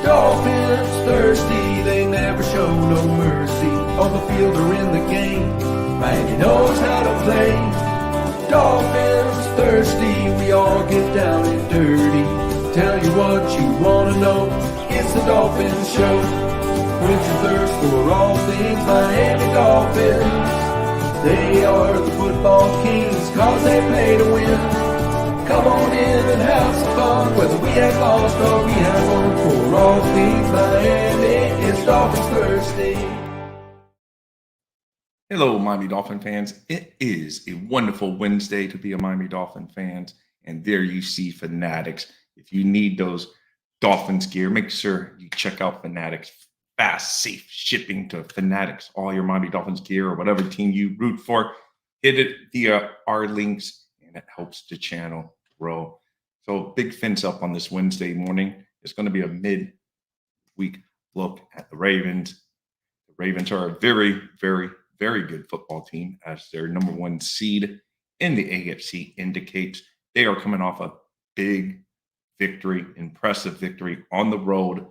Dolphins thirsty, they never show no mercy. On the field or in the game, Miami knows how to play. Dolphins thirsty, we all get down and dirty. Tell you what you wanna know, it's the Dolphins Show. Quench your thirst for all things Miami Dolphins. They are the football kings, cause they play to win. Come on in and have some fun, whether we have lost or we have won. For all things Miami, it's Dolphins Thursday. Hello, Miami Dolphin fans. It is a wonderful Wednesday to be a Miami Dolphin fan. And there you see Fanatics. If you need those Dolphins gear, make sure you check out Fanatics. Fast, safe shipping to Fanatics. All your Miami Dolphins gear or whatever team you root for, hit it via our links, and it helps the channel grow. So big fins up on this Wednesday morning. It's going to be a mid-week look at the Ravens. The Ravens are a very, very, very good football team, as their number one seed in the AFC indicates. They are coming off a big victory, impressive victory on the road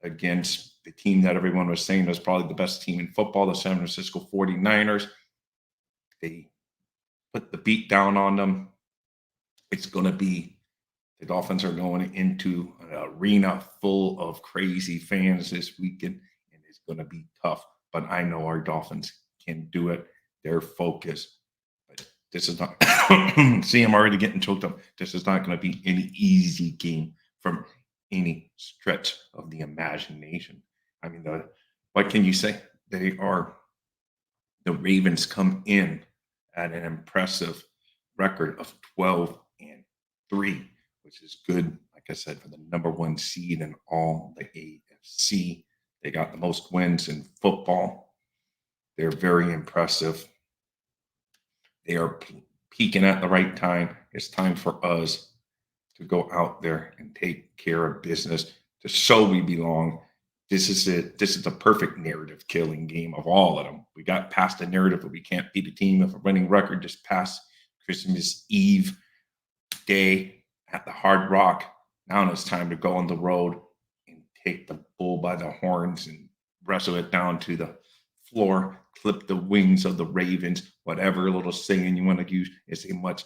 against the team that everyone was saying was probably the best team in football, the San Francisco 49ers. They put the beat down on them. It's going to be, the Dolphins are going into an arena full of crazy fans this weekend, and it's going to be tough. But I know our Dolphins can do it. They're focused. But this is not, see, I'm already getting choked up. This is not going to be any easy game from any stretch of the imagination. I mean, what can you say? The Ravens come in at an impressive record of 12-3, which is good, like I said, for the number one seed in all the AFC. They got the most wins in football. They're very impressive. They are peaking at the right time. It's time for us to go out there and take care of business to show we belong. This is it. This is the perfect narrative killing game of all of them. We got past the narrative that we can't beat a team with a winning record just past Christmas Eve day at the Hard Rock. Now it's time to go on the road and take the bull by the horns and wrestle it down to the floor, clip the wings of the Ravens, whatever little singing you want to use is a much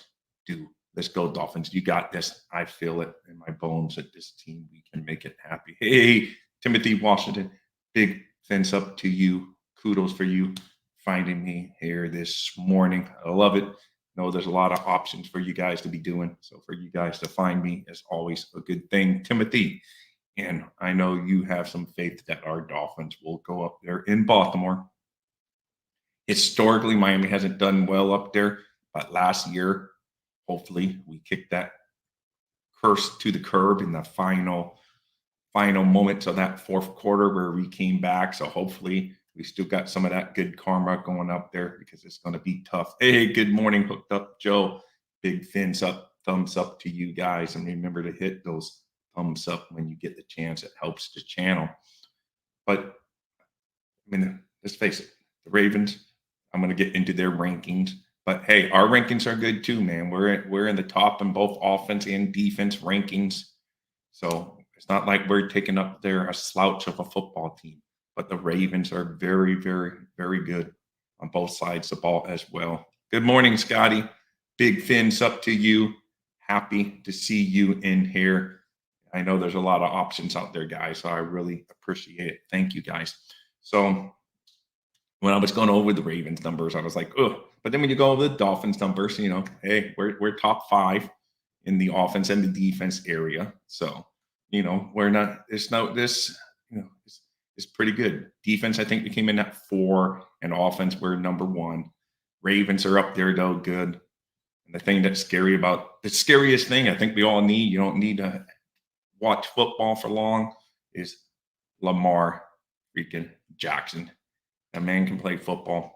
do. Let's go, Dolphins. You got this. I feel it in my bones that this team, we can make it happy. Hey, Timothy Washington, big thanks up to you. Kudos for you finding me here this morning. I love it. Know there's a lot of options for you guys to be doing. So for you guys to find me is always a good thing, Timothy. And I know you have some faith that our Dolphins will go up there in Baltimore. Historically, Miami hasn't done well up there, but last year, hopefully, we kicked that curse to the curb in the final moments of that fourth quarter where we came back. So hopefully we still got some of that good karma going up there because it's going to be tough. Hey, good morning, Hooked Up Joe. Big thumbs up to you guys. And remember to hit those thumbs up when you get the chance. It helps the channel. But I mean, let's face it, the Ravens, I'm going to get into their rankings. But hey, our rankings are good too, man. We're in the top in both offense and defense rankings. So it's not like we're taking up there a slouch of a football team. But the Ravens are very, very, very good on both sides of the ball as well. Good morning, Scotty. Big fins up to you. Happy to see you in here. I know there's a lot of options out there, guys, so I really appreciate it. Thank you, guys. So when I was going over the Ravens numbers, I was like, oh. But then when you go over the Dolphins numbers, you know, hey, we're top 5 in the offense and the defense area. So, you know, we're not, it's pretty good. Defense, I think we came in at 4, and offense, we're number 1. Ravens are up there, though, good. And the thing that's scary about, the scariest thing I think we all need, you don't need to watch football for long, is Lamar freaking Jackson. That man can play football.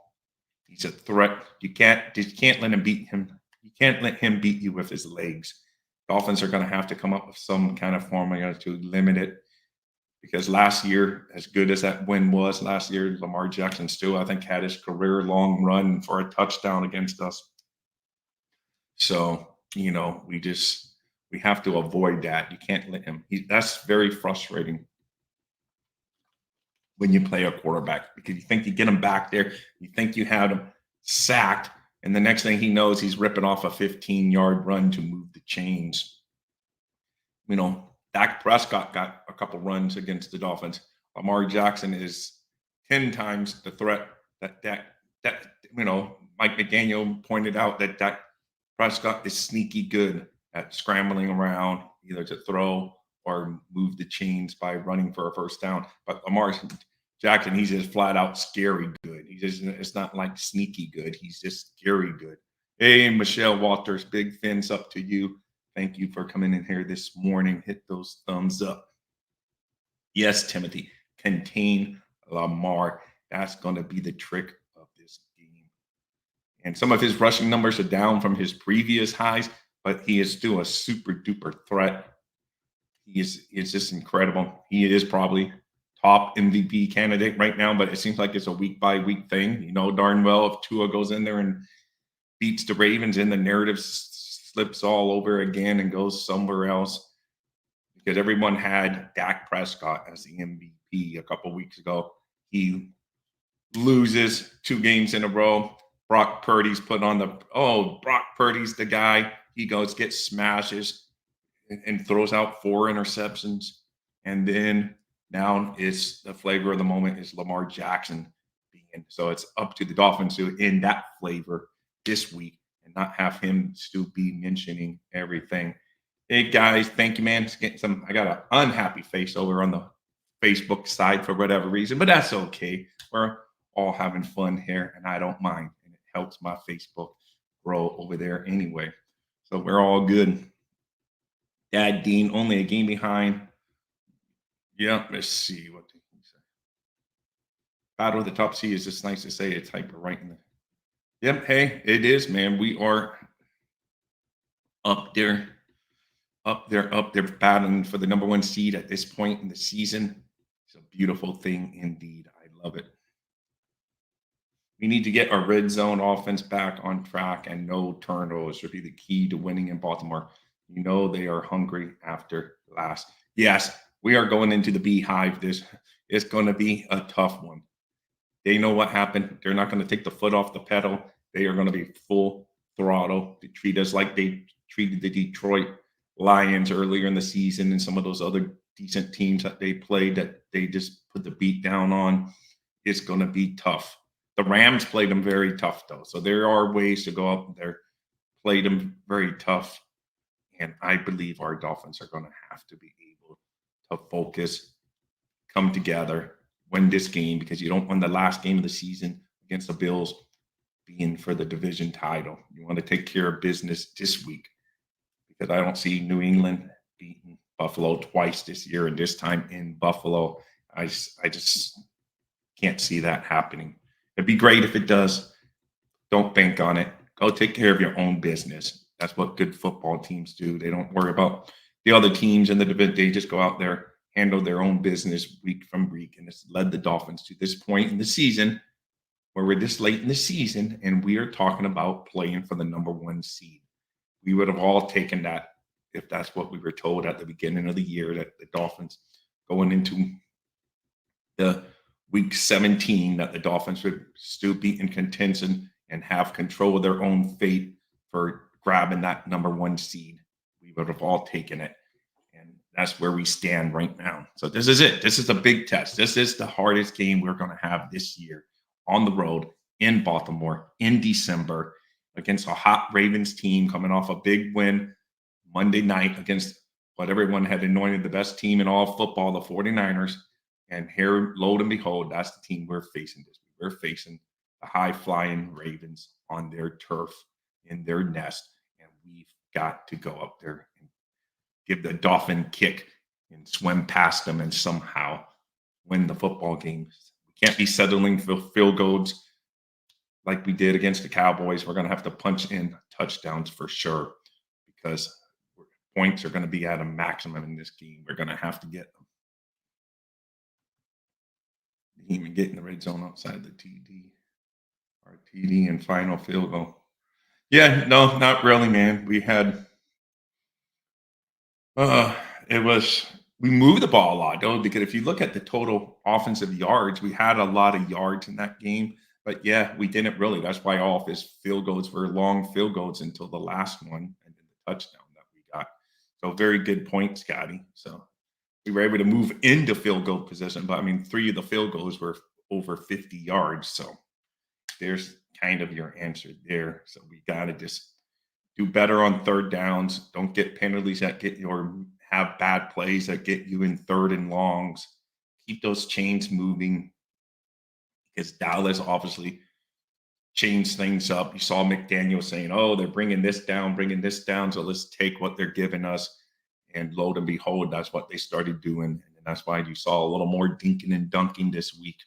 He's a threat. You can't let him beat him. You can't let him beat you with his legs. Dolphins are going to have to come up with some kind of formula to limit it. Because last year, as good as that win was last year, Lamar Jackson still, I think, had his career-long run for a touchdown against us. So, you know, we have to avoid that. You can't let him. That's very frustrating when you play a quarterback, because you think you get him back there, you think you had him sacked, and the next thing he knows, he's ripping off a 15-yard run to move the chains. Dak Prescott got a couple runs against the Dolphins. Lamar Jackson is 10 times the threat that Mike McDaniel pointed out that Dak Prescott is sneaky good at scrambling around, either to throw or move the chains by running for a first down. But Lamar Jackson, he's just flat out scary good. It's not like sneaky good. He's just scary good. Hey, Michelle Walters, big fins up to you. Thank you for coming in here this morning. Hit those thumbs up. Yes, Timothy, contain Lamar. That's going to be the trick of this game. And some of his rushing numbers are down from his previous highs, but he is still a super duper threat. He is just incredible. He is probably top MVP candidate right now, but it seems like it's a week by week thing. You know darn well if Tua goes in there and beats the Ravens and the narrative slips all over again and goes somewhere else, because everyone had Dak Prescott as the MVP a couple weeks ago. He loses 2 games in a row. Brock Purdy's put on Brock Purdy's the guy. He goes, gets smashes and throws out 4 interceptions. And then now it's the flavor of the moment is Lamar Jackson being. So it's up to the Dolphins to end that flavor this week and not have him still be mentioning everything. Hey guys, thank you, man. I got an unhappy face over on the Facebook side for whatever reason, but that's okay. We're all having fun here, and I don't mind. And it helps my Facebook grow over there anyway. So we're all good. Dad Dean, only a game behind. Yeah, let's see what did he say. Battle of the top seed is just nice to say. It's hyper right in there. Yep, hey, it is, man. We are up there battling for the number 1 seed at this point in the season. It's a beautiful thing indeed. I love it. We need to get our red zone offense back on track, and no turnovers would be the key to winning in Baltimore. They are hungry after last. Yes, we are going into the beehive. It's going to be a tough one. They know what happened. They're not going to take the foot off the pedal. They are going to be full throttle to treat us like they treated the Detroit Lions earlier in the season and some of those other decent teams that they played that they just put the beat down on. It's going to be tough. The Rams played them very tough, though. So there are ways to go up there, play them very tough. And I believe our Dolphins are going to have to be able to focus, come together, win this game, because you don't want the last game of the season against the Bills being for the division title. You want to take care of business this week, because I don't see New England beating Buffalo twice this year, and this time in Buffalo. I just can't see that happening. It'd be great if it does. Don't bank on it. Go take care of your own business. That's what good football teams do. They don't worry about the other teams in the division. They just go out there, handle their own business week from week. And it's led the Dolphins to this point in the season where we're this late in the season and we are talking about playing for the number 1 seed. We would have all taken that if that's what we were told at the beginning of the year, that the Dolphins going into the week 17, that the Dolphins would still be in contention and have control of their own fate for grabbing that number 1 seed. We would have all taken it. And that's where we stand right now. So this is it. This is a big test. This is the hardest game we're going to have this year on the road in Baltimore in December against a hot Ravens team coming off a big win Monday night against what everyone had anointed the best team in all of football, the 49ers. And here, lo and behold, that's the team we're facing this week. We're facing the high-flying Ravens on their turf, in their nest. And we've got to go up there and give the Dolphin kick and swim past them and somehow win the football game. We can't be settling for field goals like we did against the Cowboys. We're going to have to punch in touchdowns for sure, because points are going to be at a maximum in this game. We're going to have to get them. Even getting the red zone outside the TD. Our TD and final field goal. Yeah, no, not really, man. We had it was we moved the ball a lot, though, because if you look at the total offensive yards, we had a lot of yards in that game. But yeah, we didn't really. That's why all of his field goals were long field goals until the last one and then the touchdown that we got. So very good point, Scotty. So we were able to move into field goal position, but I mean, three of the field goals were over 50 yards. So there's kind of your answer there. So we got to just do better on third downs. Don't get penalties that get you or have bad plays that get you in third and longs. Keep those chains moving because Dallas obviously changed things up. You saw McDaniel saying, "Oh, they're bringing this down. So let's take what they're giving us." And lo and behold, that's what they started doing. And that's why you saw a little more dinking and dunking this week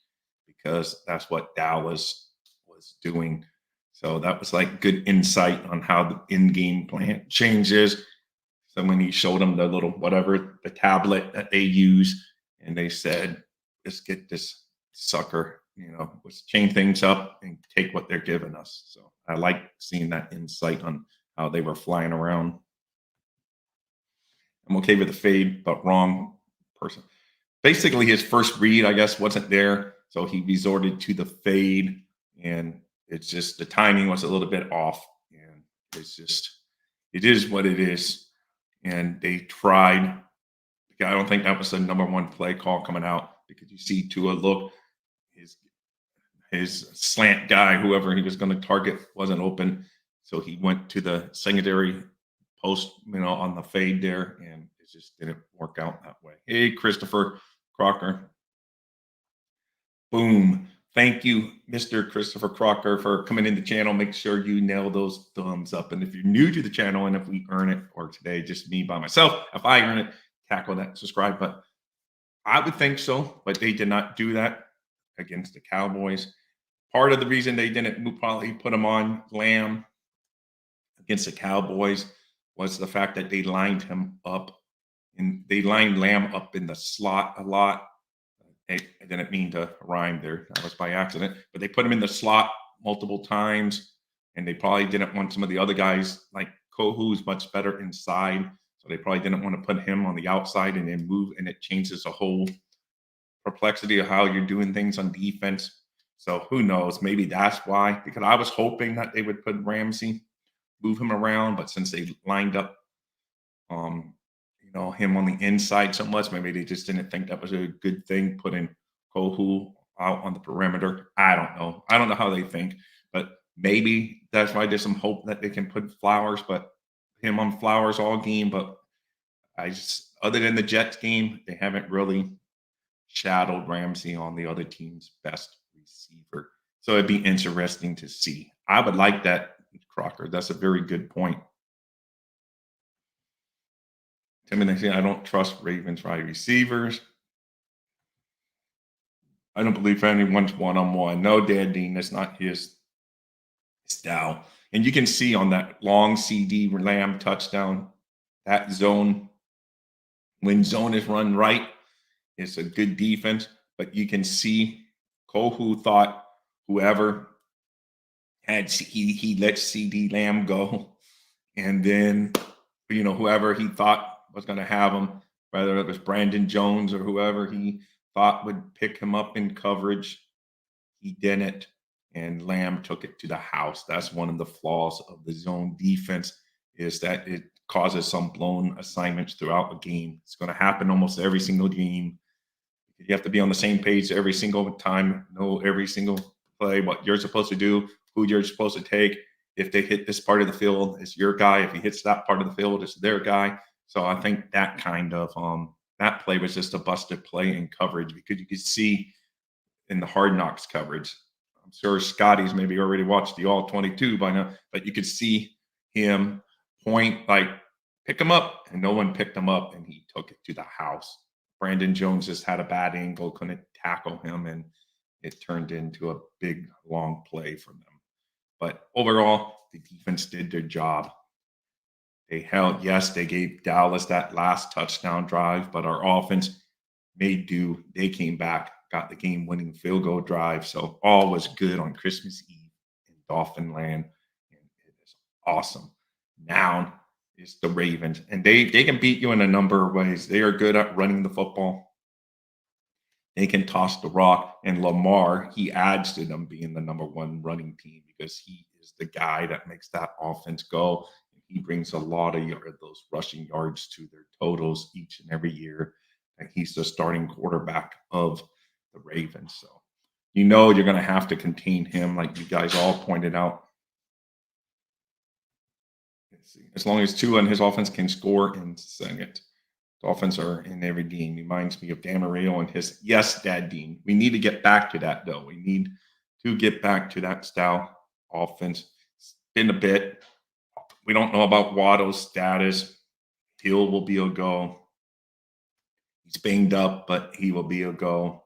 because that's what Dallas was doing. So that was like good insight on how the in-game plan changes. So when he showed them the little whatever the tablet that they use, and they said, "Let's get this sucker, let's change things up and take what they're giving us." So I like seeing that insight on how they were flying around. I'm okay with the fade, but wrong person. Basically, his first read, I guess, wasn't there, so he resorted to the fade, and it's just the timing was a little bit off, and it is what it is. And they tried. I don't think that was the number one play call coming out because you see Tua look his his slant guy, whoever he was going to target, wasn't open, so he went to the secondary post, on the fade there, and it just didn't work out that way. Hey, Christopher Crocker. Boom. Thank you, Mr. Christopher Crocker, for coming in the channel. Make sure you nail those thumbs up. And if you're new to the channel, and if we earn it, or today, just me by myself, if I earn it, tackle that subscribe button. I would think so, but they did not do that against the Cowboys. Part of the reason they didn't probably put him on Lamb against the Cowboys was the fact that they lined him up, and they lined Lamb up in the slot a lot. I didn't mean to rhyme there. That was by accident. But they put him in the slot multiple times, and they probably didn't want some of the other guys like Kohu's much better inside. So they probably didn't want to put him on the outside and then move, and it changes the whole perplexity of how you're doing things on defense. So who knows? Maybe that's why. Because I was hoping that they would put Ramsey, move him around, but since they lined up him on the inside so much, maybe they just didn't think that was a good thing, putting Kohu out on the perimeter. I don't know. I don't know how they think, but maybe that's why there's some hope that they can put Flowers, but him on Flowers all game. But other than the Jets game, they haven't really shadowed Ramsey on the other team's best receiver. So it'd be interesting to see. I would like that, Crocker. That's a very good point. Timothy, I don't trust Ravens wide receivers. I don't believe anyone's one-on-one. No, Dan Dean, that's not his style. And you can see on that long CD Lamb touchdown, that zone, when zone is run right, it's a good defense. But you can see Kohu thought whoever he let CD Lamb go, and then whoever he thought was going to have him, whether it was Brandon Jones or whoever he thought would pick him up in coverage, he didn't, and Lamb took it to the house. That's one of the flaws of the zone defense, is that it causes some blown assignments throughout a game. It's going to happen almost every single game. You have to be on the same page every single time, know every single play, what you're supposed to do, who you're supposed to take. If they hit this part of the field, it's your guy. If he hits that part of the field, it's their guy. So I think that kind of that play was just a busted play in coverage, because you could see in the Hard Knocks coverage. I'm sure Scotty's maybe already watched the All 22 by now, but you could see him point, like, pick him up, and no one picked him up, and he took it to the house. Brandon Jones just had a bad angle, couldn't tackle him, and it turned into a big, long play for them. But overall, the defense did their job. They gave Dallas that last touchdown drive, but our offense made do. They came back, got the game-winning field goal drive. So all was good on Christmas Eve in Dolphin land, and it is awesome. Now is the Ravens, and they can beat you in a number of ways. They are good at running the football. They can toss the rock, and Lamar, he adds to them being the number one running team because he is the guy that makes that offense go. He brings a lot of those rushing yards to their totals each and every year, and he's the starting quarterback of the Ravens. So you know you're going to have to contain him, like you guys all pointed out. Let's see. As long as Tua and his offense can score and sing it. Dolphins are in every game. Reminds me of Dan Marino and his yes, Dad Dean. We need to get back to that though. We need to get back to that style offense. It's been a bit. We don't know about Waddle's status. Hill will be a go. He's banged up, but he will be a go.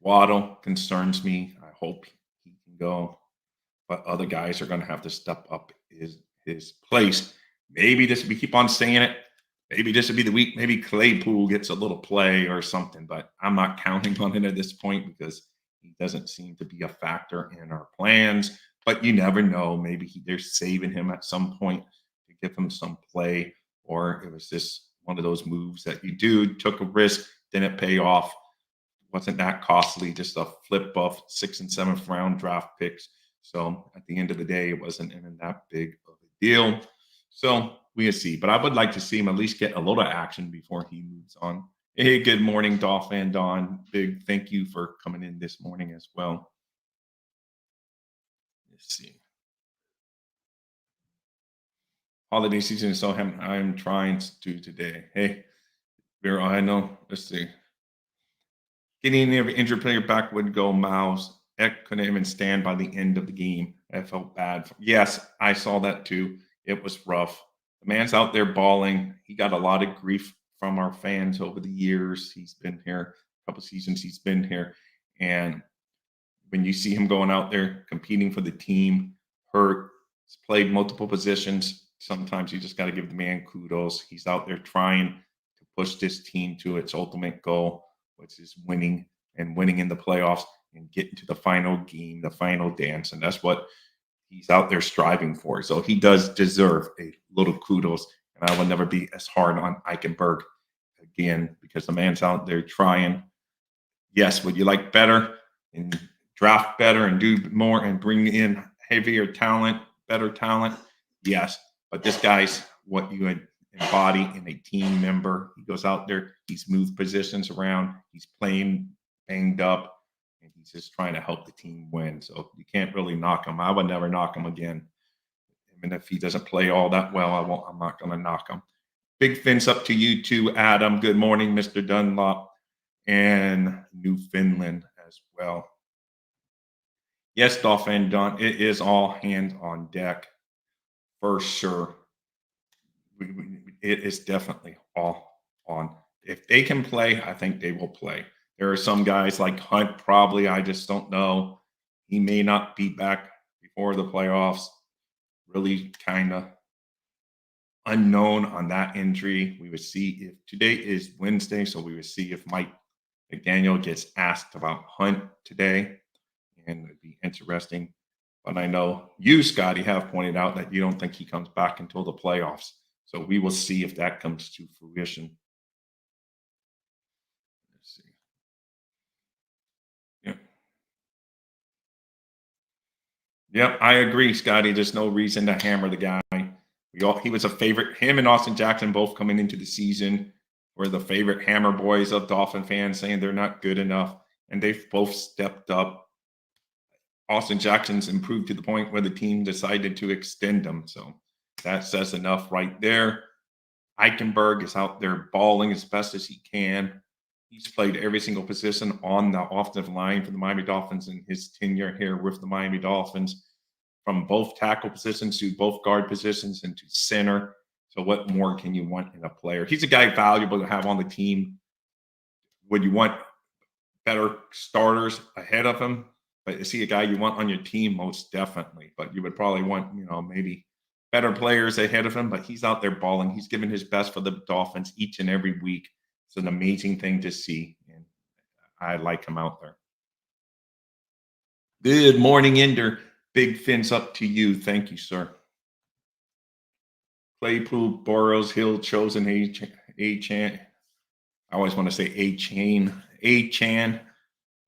Waddle concerns me. I hope he can go, but other guys are going to have to step up his place. Maybe this. We keep on saying it. Maybe this would be the week. Maybe Claypool gets a little play or something, but I'm not counting on it at this point because he doesn't seem to be a factor in our plans. But you never know. Maybe they're saving him at some point to give him some play, or it was just one of those moves that you took a risk, didn't pay off, wasn't that costly, just a flip of 6th and 7th round draft picks. So at the end of the day, it wasn't even that big of a deal. So we'll see. But I would like to see him at least get a little action before he moves on. Hey, good morning, Dolphin Don. Big thank you for coming in this morning as well. Let's see. Holiday season is so I'm trying to do today. Hey, I know. Let's see. Getting every injured player back would go Miles. Eck couldn't even stand by the end of the game. I felt bad. Yes, I saw that too. It was rough. The man's out there balling. He got a lot of grief from our fans over the years. He's been here a couple seasons. He's been here, and when you see him going out there competing for the team, hurt, he's played multiple positions. Sometimes you just got to give the man kudos. He's out there trying to push this team to its ultimate goal, which is winning and winning in the playoffs and getting to the final game, the final dance. And that's what he's out there striving for. So he does deserve a little kudos. And I will never be as hard on Eichenberg again because the man's out there trying. Yes, would you like better and draft better and do more and bring in heavier talent, better talent? Yes. But this guy's what you embody in a team member. He goes out there, he's moved positions around, he's playing banged up, and he's just trying to help the team win. So you can't really knock him. I would never knock him again. Even if he doesn't play all that well, I'm not going to knock him. Big fins up to you too, Adam. Good morning, Mr. Dunlop, and Newfoundland as well. Yes, Dolphin John, it is all hands on deck for sure. It is definitely all on. If they can play, I think they will play. There are some guys like Hunt, probably. I just don't know. He may not be back before the playoffs. Really kind of unknown on that injury. We would see if today is Wednesday, so we would see if Mike McDaniel gets asked about Hunt today, and it'd be interesting. But I know you, Scotty, have pointed out that you don't think he comes back until the playoffs. So we will see if that comes to fruition. Let's see. Yep. Yep, I agree, Scotty. There's no reason to hammer the guy. He was a favorite. Him and Austin Jackson both coming into the season were the favorite hammer boys of Dolphin fans, saying they're not good enough. And they've both stepped up. Austin Jackson's improved to the point where the team decided to extend him. So that says enough right there. Eichenberg is out there balling as best as he can. He's played every single position on the offensive line for the Miami Dolphins in his tenure here with the Miami Dolphins, from both tackle positions to both guard positions and to center. So what more can you want in a player? He's a guy valuable to have on the team. Would you want better starters ahead of him? But is he a guy you want on your team? Most definitely. But you would probably want, maybe better players ahead of him. But he's out there balling. He's giving his best for the Dolphins each and every week. It's an amazing thing to see. And I like him out there. Good morning, Ender. Big fins up to you. Thank you, sir. Claypool, Boros, Hill, Chosen, A-Chan. I always want to say A-Chan.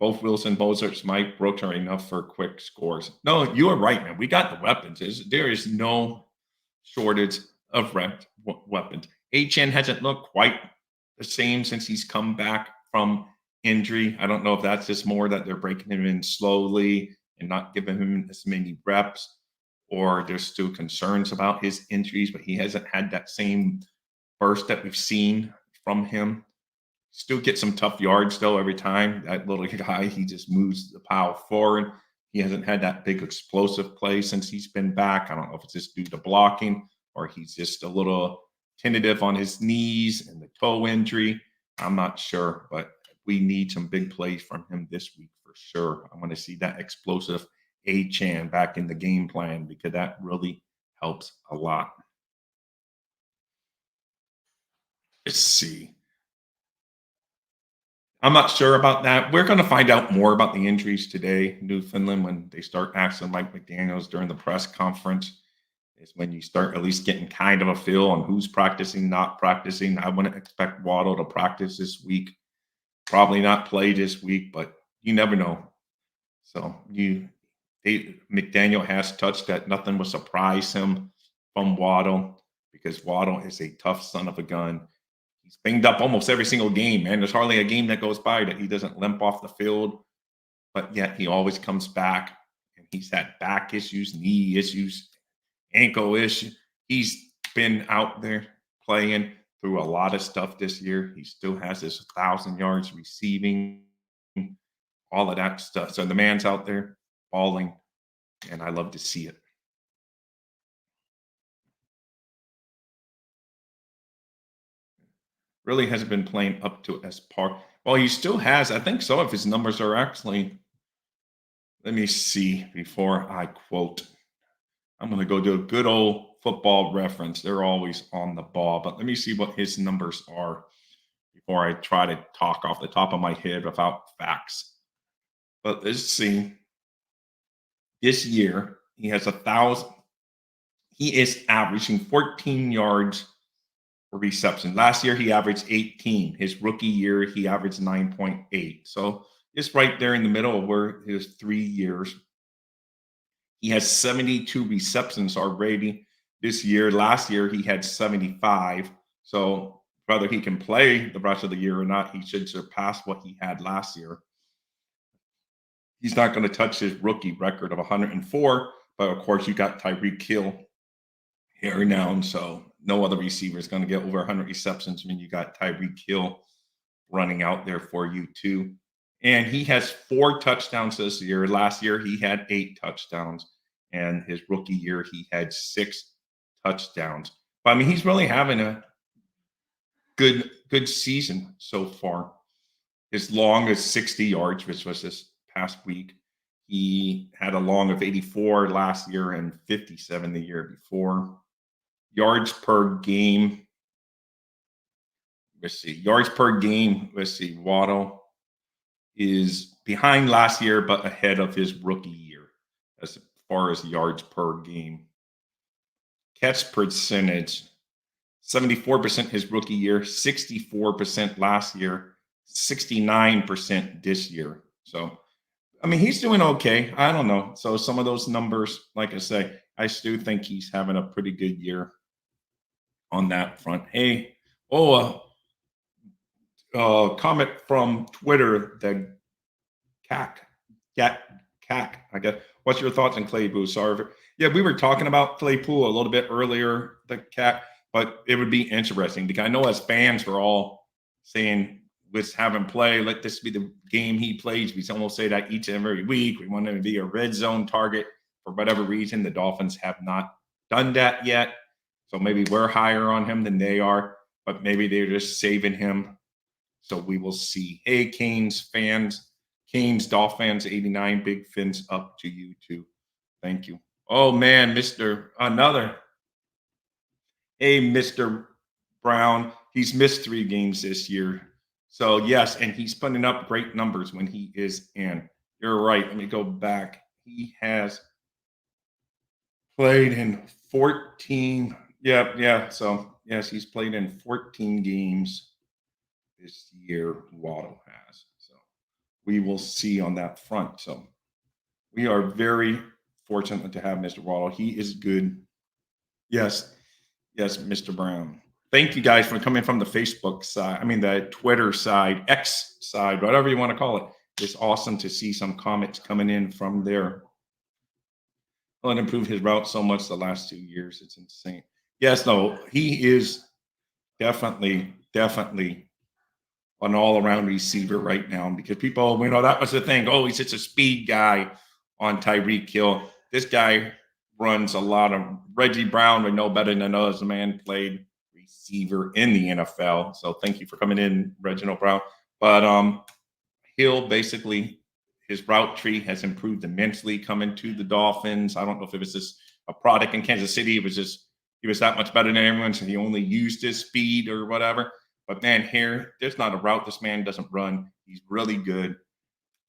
Both Wilson, Bozarts, Mike Brooks are enough for quick scores. No, you are right, man. We got the weapons. There is no shortage of weapons. HN hasn't looked quite the same since he's come back from injury. I don't know if that's just more that they're breaking him in slowly and not giving him as many reps, or there's still concerns about his injuries, but he hasn't had that same burst that we've seen from him. Still get some tough yards though every time. That little guy, he just moves the pile forward. He hasn't had that big explosive play since he's been back. I don't know if it's just due to blocking or he's just a little tentative on his knees and the toe injury. I'm not sure, but we need some big plays from him this week for sure. I want to see that explosive A-Chan back in the game plan because that really helps a lot. Let's see. I'm not sure about that. We're going to find out more about the injuries today, Newfoundland, when they start asking Mike McDaniels during the press conference. Is when you start at least getting kind of a feel on who's practicing, not practicing. I wouldn't expect Waddle to practice this week. Probably not play this week, but you never know. So McDaniel has touched that nothing will surprise him from Waddle because Waddle is a tough son of a gun. He's banged up almost every single game, man. There's hardly a game that goes by that he doesn't limp off the field, but yet he always comes back. And he's had back issues, knee issues, ankle issue. He's been out there playing through a lot of stuff this year. He still has his 1,000 yards receiving, all of that stuff. So the man's out there balling, and I love to see it. Really hasn't been playing up to as par. Well, he still has. I think some of his numbers are actually. Let me see before I quote. I'm going to go do a good old football reference. They're always on the ball, but let me see what his numbers are before I try to talk off the top of my head without facts. But let's see. This year, he has 1,000. He is averaging 14 yards for reception. Last year, he averaged 18. His rookie year, he averaged 9.8. So it's right there in the middle of where his 3 years. He has 72 receptions already this year. Last year, he had 75. So whether he can play the rest of the year or not, he should surpass what he had last year. He's not going to touch his rookie record of 104, but of course, you got Tyreek Hill here now, so no other receiver is going to get over 100 receptions when you got Tyreek Hill running out there for you too. And he has 4 touchdowns this year. Last year, he had 8 touchdowns. And his rookie year, he had 6 touchdowns. But I mean, he's really having a good season so far. His long is 60 yards, which was this past week. He had a long of 84 last year and 57 the year before. Yards per game. Let's see. Yards per game. Let's see. Waddle is behind last year, but ahead of his rookie year as far as yards per game. Catch percentage, 74% his rookie year, 64% last year, 69% this year. So, I mean, he's doing okay. I don't know. So some of those numbers, like I say, I still think he's having a pretty good year on that front. Hey, comment from Twitter, the CAC, I guess. What's your thoughts on Claypool? Sorry. Yeah, we were talking about Claypool a little bit earlier, the CAC, but it would be interesting because I know as fans we're all saying, let's have him play. Let this be the game he plays. We almost say that each and every week. We want him to be a red zone target. For whatever reason, the Dolphins have not done that yet. So maybe we're higher on him than they are, but maybe they're just saving him. So we will see. Hey, Canes fans, Canes Dolphins 89, big fins up to you too. Thank you. Oh man, another. Hey, Mr. Brown, he's missed 3 games this year. So yes, and he's putting up great numbers when he is in. You're right. Let me go back. He has played in 14 Yeah, yeah. So yes, he's played in 14 games this year. Waddle has. So we will see on that front. So we are very fortunate to have Mr. Waddle. He is good. Yes, yes, Mr. Brown. Thank you guys for coming from the Facebook side. I mean, the Twitter side, X side, whatever you want to call it. It's awesome to see some comments coming in from there. Well, it improved his route so much the last 2 years. It's insane. Yes, no, he is definitely an all-around receiver right now because people, that was the thing. Oh, he's just a speed guy on Tyreek Hill. This guy runs a lot of Reggie Brown would know better than us. The man played receiver in the NFL. So thank you for coming in, Reginald Brown. But Hill basically his route tree has improved immensely coming to the Dolphins. I don't know if it was just a product in Kansas City. It was just he was that much better than everyone, so he only used his speed or whatever. But man, here there's not a route this man doesn't run. He's really good.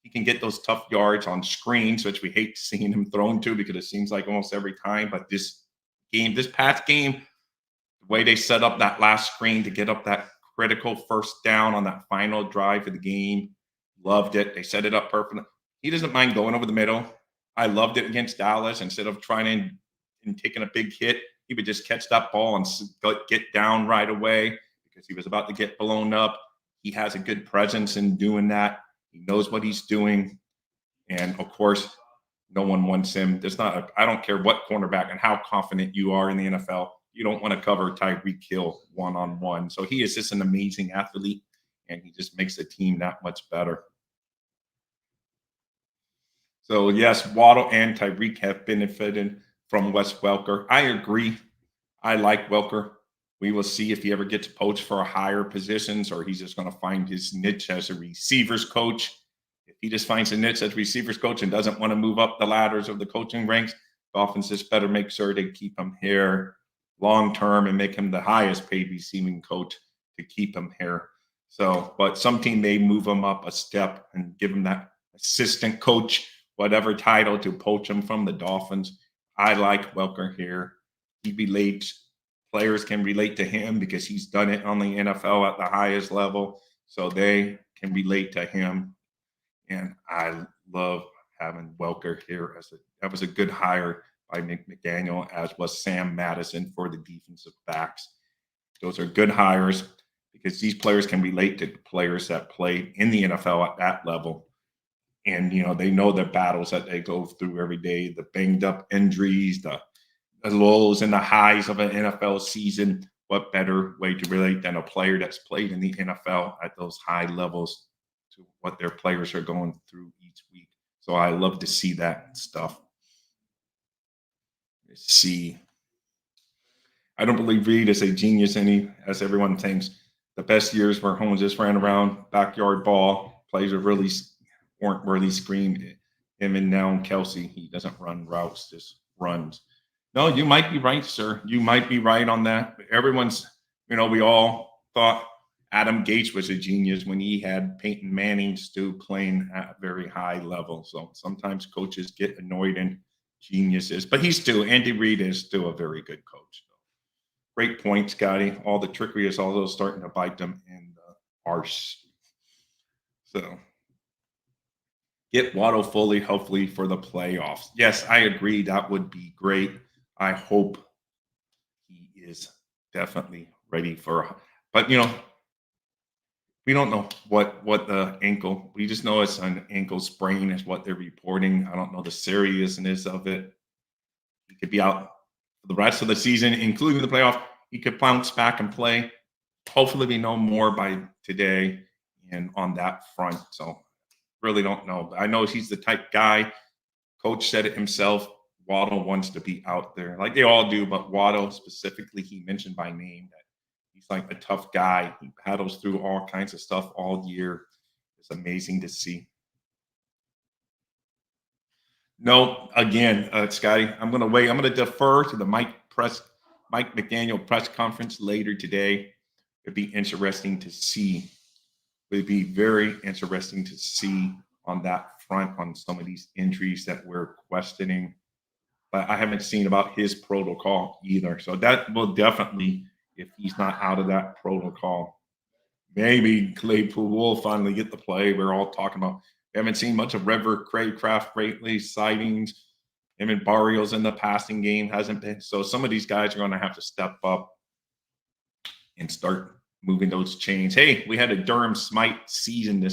He can get those tough yards on screens, which we hate seeing him thrown to because it seems like almost every time. But this past game, the way they set up that last screen to get up that critical first down on that final drive of the game, loved it. They set it up perfect. He doesn't mind going over the middle. I loved it against Dallas. Instead of trying and taking a big hit, he would just catch that ball and get down right away because he was about to get blown up. He has a good presence in doing that. He knows what he's doing. And of course, no one wants him. I don't care what cornerback and how confident you are in the NFL. You don't want to cover Tyreek Hill one-on-one. So he is just an amazing athlete, and he just makes the team that much better. So yes, Waddle and Tyreek have benefited from Wes Welker. I agree. I like Welker. We will see if he ever gets poached for higher positions or he's just going to find his niche as a receivers coach. If he just finds a niche as receivers coach and doesn't want to move up the ladders of the coaching ranks, Dolphins just better make sure they keep him here long term and make him the highest paid receiving coach to keep him here. So, but some team may move him up a step and give him that assistant coach, whatever title, to poach him from the Dolphins. I like Welker here. He relates. Players can relate to him because he's done it on the NFL at the highest level. So they can relate to him. And I love having Welker here that was a good hire by McDaniel, as was Sam Madison for the defensive backs. Those are good hires because these players can relate to players that play in the NFL at that level. And they know the battles that they go through every day, the banged up injuries, the lows and the highs of an NFL season. What better way to relate than a player that's played in the NFL at those high levels to what their players are going through each week? So I love to see that stuff. Let's see. I don't believe Reed is a genius as everyone thinks. The best years where Holmes just ran around, backyard ball, plays weren't really screamed. Him and now Kelsey, he doesn't run routes, just runs. No, you might be right, sir. You might be right on that. We all thought Adam Gates was a genius when he had Peyton Manning still playing at a very high level. So sometimes coaches get annoyed in geniuses, but Andy Reid is still a very good coach. Great point, Scotty. All the trickery is also starting to bite them in the arse. So get Waddle fully, hopefully, for the playoffs. Yes, I agree. That would be great. I hope he is definitely ready but we don't know what the ankle. We just know it's an ankle sprain is what they're reporting. I don't know the seriousness of it. He could be out for the rest of the season, including the playoff. He could bounce back and play. Hopefully, we know more by today and on that front. So really don't know. I know he's the type guy. Coach said it himself. Waddle wants to be out there, like they all do, but Waddle specifically, he mentioned by name that he's like a tough guy. He paddles through all kinds of stuff all year. It's amazing to see. No, again, Scotty, I'm going to wait. I'm going to defer to the Mike McDaniel press conference later today. It'd be interesting to see. It'd be very interesting to see on that front on some of these injuries that we're questioning. but I haven't seen about his protocol either. So that will definitely, if he's not out of that protocol, maybe Claypool will finally get the play. We're all talking about. We haven't seen much of Rever Craycraft lately, sightings. Him and Barrios in the passing game hasn't been. So some of these guys are going to have to step up and start moving those chains. Hey, we had a Durham Smite season.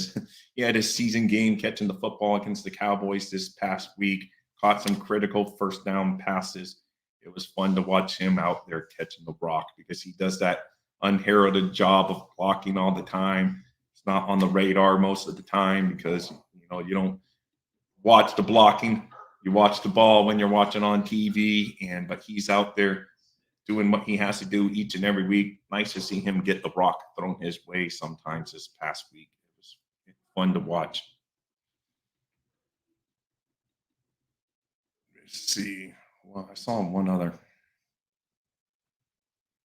He had his season game catching the football against the Cowboys this past week. Caught some critical first down passes. It was fun to watch him out there catching the rock because he does that unheralded job of blocking all the time. It's not on the radar most of the time because you don't watch the blocking. You watch the ball when you're watching on TV, but he's out there doing what he has to do each and every week. Nice to see him get the rock thrown his way sometimes this past week. It was fun to watch. Let's see. Well, I saw one other.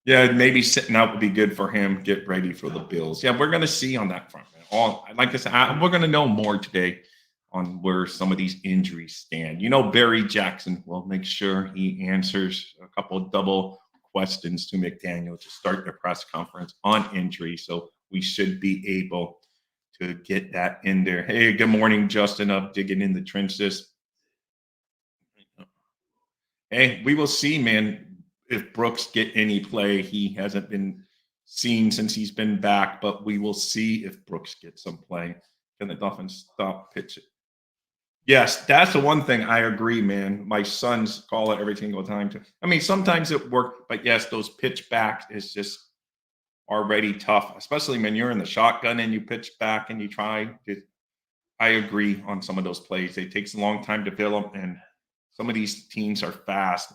Yeah, maybe sitting out would be good for him. Get ready for the Bills. Yeah, we're going to see on that front. Man. Like I said, we're going to know more today on where some of these injuries stand. Barry Jackson will make sure he answers a couple of double questions to McDaniel to start the press conference on injury. So we should be able to get that in there. Hey, good morning, Justin, up digging in the trenches. Hey, we will see, man, if Brooks get any play. He hasn't been seen since he's been back, but we will see if Brooks gets some play. Can the Dolphins stop pitching? Yes, that's the one thing I agree, man. My sons call it every single time. Sometimes it worked, but yes, those pitch backs is just already tough, especially when you're in the shotgun and you pitch back and you try to. I agree on some of those plays. It takes a long time to develop, and some of these teams are fast,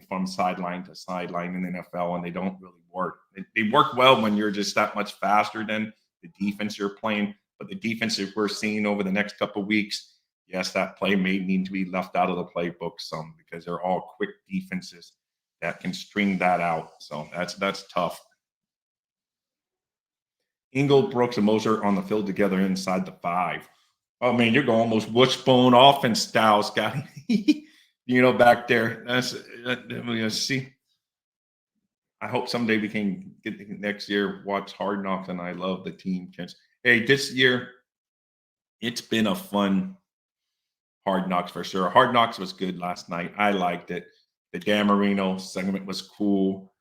from sideline to sideline in the NFL, and they don't really work. They work well when you're just that much faster than the defense you're playing, but the defense that we're seeing over the next couple of weeks, yes, that play may need to be left out of the playbook some because they're all quick defenses that can string that out. So that's tough. Ingle, Brooks, and Moser on the field together inside the 5. Oh man, you're going almost wishbone offense style, Scotty. Back there. See. I hope someday we can get next year watch Hard Knocks, and I love the team. Hey, this year it's been a fun Hard Knocks for sure. Hard Knocks was good last night. I liked it. The Dan Marino segment was cool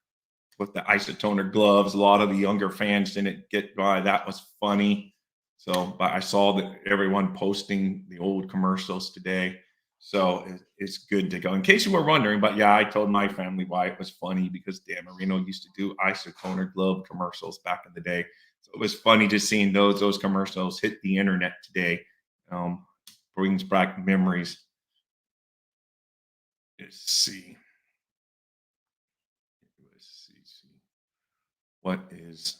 with the isotoner gloves. A lot of the younger fans didn't get by. That was funny. So, but I saw that everyone posting the old commercials today. So it's good to go. In case you were wondering, but yeah, I told my family why it was funny because Dan Marino used to do isotoner glove commercials back in the day. So it was funny just seeing those commercials hit the internet today. Brings back memories. Let's see. What is?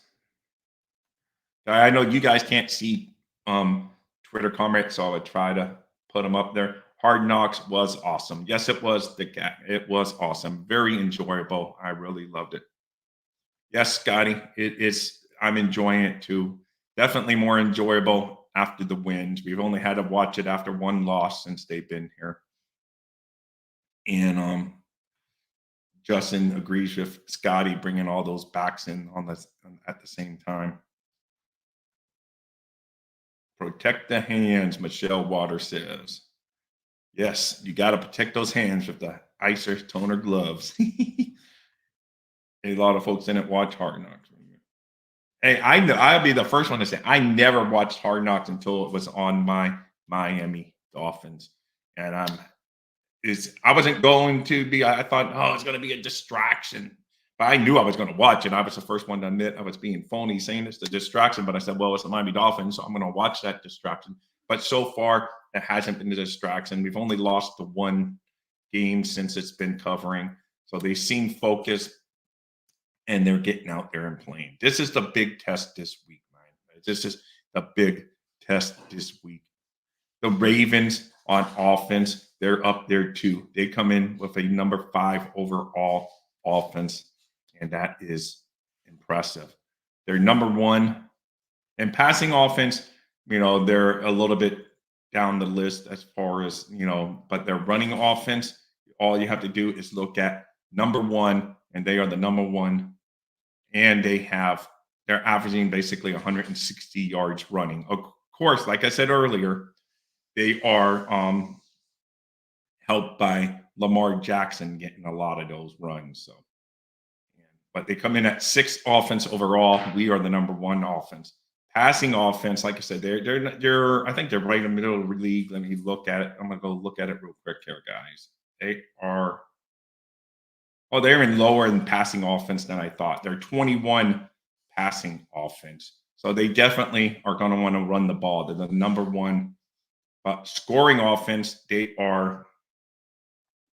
I know you guys can't see Twitter comments, so I would try to put them up there. Hard Knocks was awesome. Yes, it was. It was awesome. Very enjoyable. I really loved it. Yes, Scotty, it is. I'm enjoying it too. Definitely more enjoyable after the wins. We've only had to watch it after one loss since they've been here. And Justin agrees with Scotty bringing all those backs in at the same time. Protect the hands, Michelle Water says. Yes, you got to protect those hands with the isotoner gloves. A lot of folks didn't watch Hard Knocks. Hey, I know I'll be the first one to say I never watched Hard Knocks until it was on my Miami Dolphins, and I wasn't going to be. I thought, oh, it's going to be a distraction, but I knew I was going to watch it. I was the first one to admit I was being phony, saying it's a distraction. But I said, well, it's the Miami Dolphins, so I'm going to watch that distraction. But so far, it hasn't been a distraction. We've only lost the one game since it's been covering, so they seem focused. And they're getting out there and playing. This is the big test this week, man. This is the big test this week. The Ravens on offense, they're up there too. They come in with a number 5 overall offense, and that is impressive. They're number 1 in passing offense. They're a little bit down the list as far as, but their running offense, All you have to do is look at number one, and they are the number one, and they're averaging basically 160 yards running. Of course, like I said earlier, they are helped by Lamar Jackson getting a lot of those runs. So, but they come in at sixth offense overall. We are the number one offense. Passing offense, like I said, they're I think they're right in the middle of the league. Let me look at it. I'm gonna go look at it real quick here, guys. They are they're in lower in passing offense than I thought. They're 21 passing offense. So they definitely are going to want to run the ball. They're the number one scoring offense. They are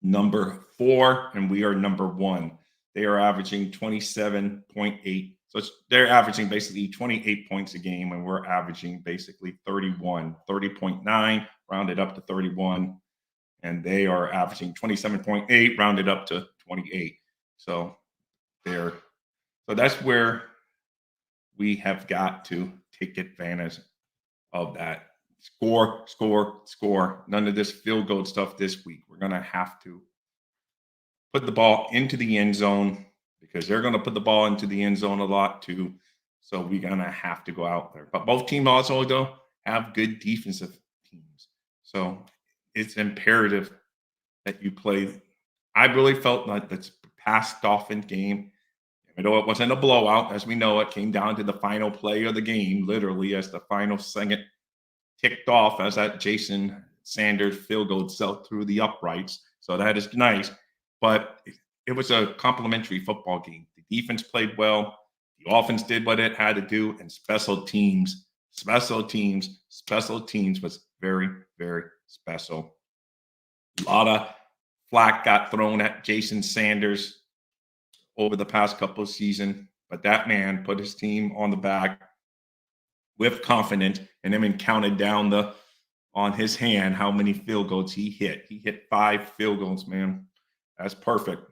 number 4, and we are number 1. They are averaging 27.8. So they're averaging basically 28 points a game, and we're averaging basically 30.9, rounded up to 31. And they are averaging 27.8, rounded up to 28. So that's where we have got to take advantage of that. Score, score, score. None of this field goal stuff this week. We're going to have to put the ball into the end zone because they're going to put the ball into the end zone a lot too. So we're going to have to go out there. But both teams also, though, have good defensive teams. So it's imperative that you play. I really felt like this past Dolphin game, though it wasn't a blowout, as we know, it came down to the final play of the game, literally as the final second ticked off as that Jason Sanders field goal sailed through the uprights. So that is nice. But it was a complimentary football game. The defense played well. The offense did what it had to do. And special teams was very, very special. A lot of flack got thrown at Jason Sanders over the past couple of seasons, but that man put his team on the back with confidence and then counted down on his hand how many field goals he hit. He hit 5 field goals, man. That's perfect.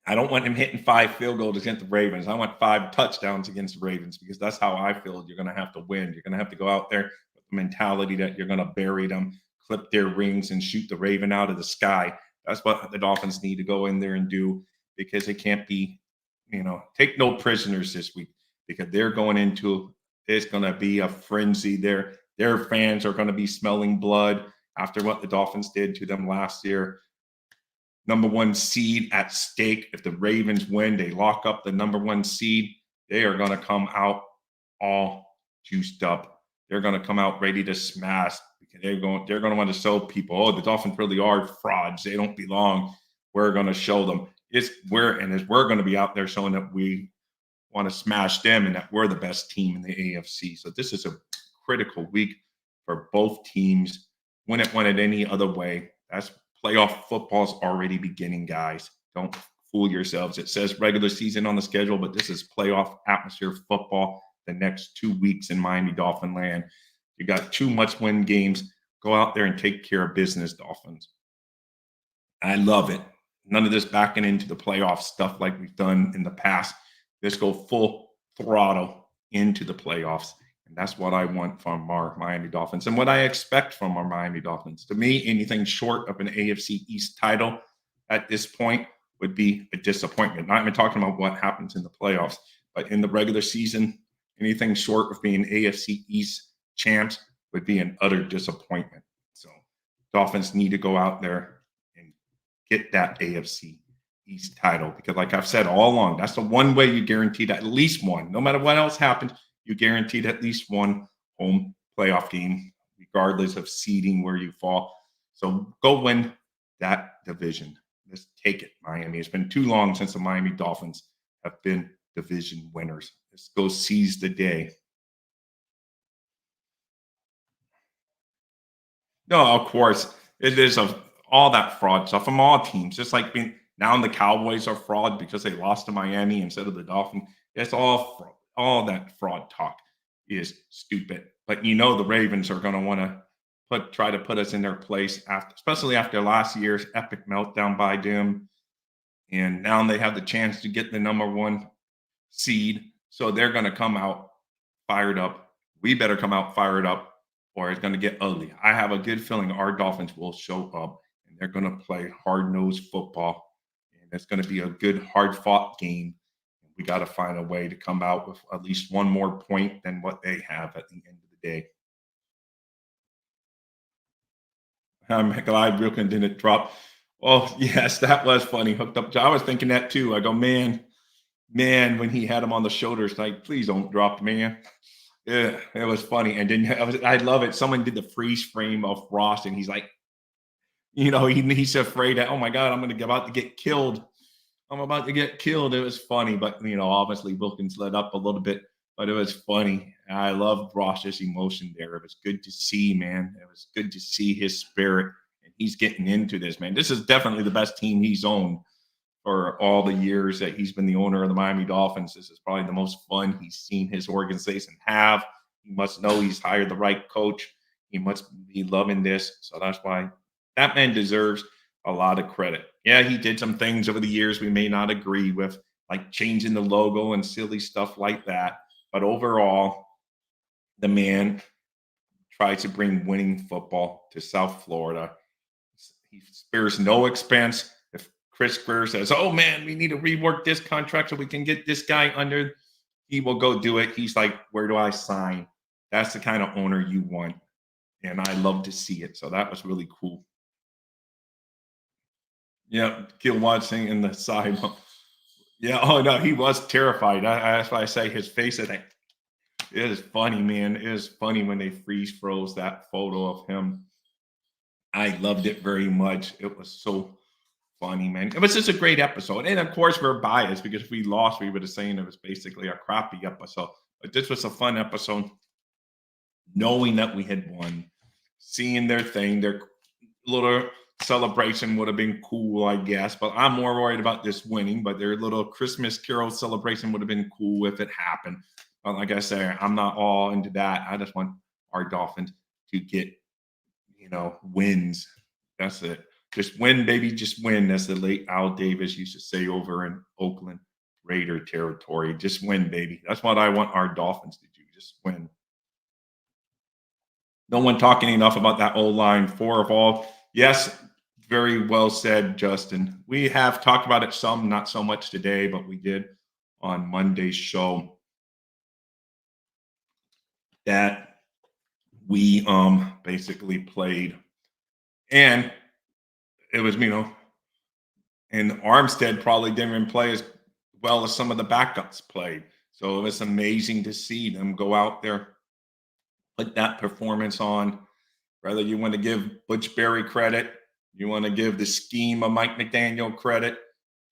I don't want him hitting 5 field goals against the Ravens. I want 5 touchdowns against the Ravens because that's how I feel. You're going to have to win. You're going to have to go out there with the mentality that you're going to bury them, clip their rings, and shoot the Raven out of the sky. That's what the Dolphins need to go in there and do because it can't be, take no prisoners this week because they're going into it's going to be a frenzy. Their fans are going to be smelling blood after what the Dolphins did to them last year. Number 1 seed at stake. If the Ravens win, they lock up the number 1 seed. They are going to come out all juiced up. They're going to come out ready to smash. They're going to want to show people, the Dolphins really are frauds. They don't belong. We're going to show them. We're going to be out there showing that we want to smash them and that we're the best team in the AFC. So this is a critical week for both teams. Wouldn't want it any other way. That's playoff football's already beginning, guys. Don't fool yourselves. It says regular season on the schedule, but this is playoff atmosphere football the next 2 weeks in Miami Dolphin land. You got 2 must-win games. Go out there and take care of business, Dolphins. I love it. None of this backing into the playoff stuff like we've done in the past. Let's go full throttle into the playoffs. And that's what I want from our Miami Dolphins and what I expect from our Miami Dolphins. To me, anything short of an AFC East title at this point would be a disappointment. Not even talking about what happens in the playoffs, but in the regular season, anything short of being AFC East champs would be an utter disappointment. So Dolphins need to go out there and get that AFC East title because like I've said all along, that's the one way you guaranteed at least one. No matter what else happens, you guaranteed at least one home playoff game, regardless of seeding where you fall. So go win that division. Let's take it, Miami. It's been too long since the Miami Dolphins have been division winners. Let's go seize the day. No, of course, it is all that fraud stuff from all teams. Just like now the Cowboys are fraud because they lost to Miami instead of the Dolphins. It's all fraud. All that fraud talk is stupid. But the Ravens are going to want to try to put us in their place, especially after last year's epic meltdown by them. And now they have the chance to get the number 1 seed. So they're going to come out fired up. We better come out fired up or it's going to get ugly. I have a good feeling our Dolphins will show up and they're going to play hard-nosed football, and it's going to be a good, hard-fought game. We got to find a way to come out with at least one more point than what they have at the end of the day. I'm glad Brooklyn didn't drop. Oh, yes, that was funny. Hooked up. I was thinking that too. I go, man, when he had him on the shoulders, like, please don't drop, man. Yeah, it was funny. And then I love it. Someone did the freeze frame of Ross, and he's like, he's afraid that, oh my God, I'm going to about to get killed. I'm about to get killed. It was funny, but obviously Wilkins let up a little bit, but it was funny. I loved Ross's emotion there. It was good to see, man. It was good to see his spirit, and he's getting into this, man. This is definitely the best team he's owned for all the years that he's been the owner of the Miami Dolphins. This is probably the most fun he's seen his organization have. He must know he's hired the right coach. He must be loving this. So that's why that man deserves a lot of credit. Yeah, he did some things over the years we may not agree with, like changing the logo and silly stuff like that. But overall, the man tried to bring winning football to South Florida. He spares no expense. If Chris Greer says, oh man, we need to rework this contract so we can get this guy under, he will go do it. He's like, where do I sign? That's the kind of owner you want. And I love to see it. So that was really cool. Yeah, Gil Watson in the side. Yeah, oh no, he was terrified. That's why I say his face. It is funny, man. It is funny when they froze that photo of him. I loved it very much. It was so funny, man. It was just a great episode. And of course, we're biased because if we lost, we would have saying it was basically a crappy episode. But this was a fun episode. Knowing that we had won, seeing their thing, their little celebration would have been cool, I guess. But I'm more worried about this winning. But their little Christmas Carol celebration would have been cool if it happened. But like I said, I'm not all into that. I just want our Dolphins to get, wins. That's it. Just win, baby. Just win. That's the late Al Davis used to say over in Oakland Raider territory. Just win, baby. That's what I want our Dolphins to do. Just win. No one talking enough about that O-line. 4 of all. Yes, very well said, Justin. We have talked about it some, not so much today, but we did on Monday's show that we basically played. And it was, and Armstead probably didn't even play as well as some of the backups played. So it was amazing to see them go out there, put that performance on. Whether you want to give Butch Berry credit, you want to give the scheme of Mike McDaniel credit,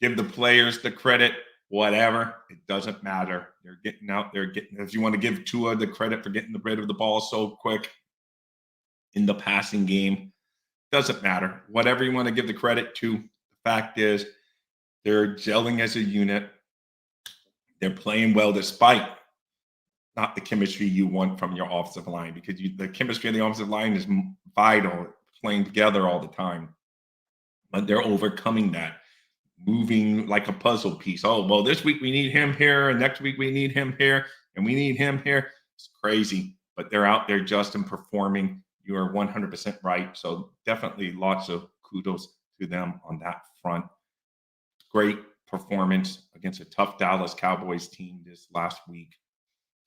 give the players the credit, whatever, it doesn't matter. They're getting out there, if you want to give Tua the credit for getting rid of the ball so quick in the passing game, doesn't matter. Whatever you want to give the credit to, the fact is they're gelling as a unit. They're playing well despite not the chemistry you want from your offensive line, because the chemistry of the offensive line is vital, playing together all the time. But they're overcoming that, moving like a puzzle piece. Oh, well, this week we need him here, and next week we need him here, and we need him here. It's crazy, but they're out there just and performing. You are 100% right. So definitely lots of kudos to them on that front. Great performance against a tough Dallas Cowboys team this last week.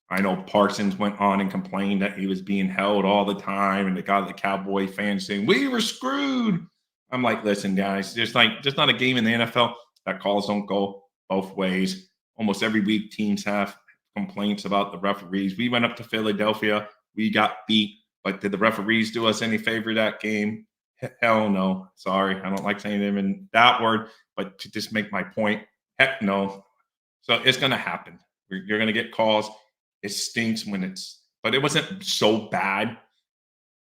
I know Parsons went on and complained that he was being held all the time, and they got the Cowboy fans saying, we were screwed. I'm like, listen, guys, there's not a game in the NFL that calls don't go both ways. Almost every week teams have complaints about the referees. We went up to Philadelphia. We got beat. But did the referees do us any favor that game? Hell no. Sorry. I don't like saying them in that word, but to just make my point, heck no. So it's going to happen. You're going to get calls. It stinks but it wasn't so bad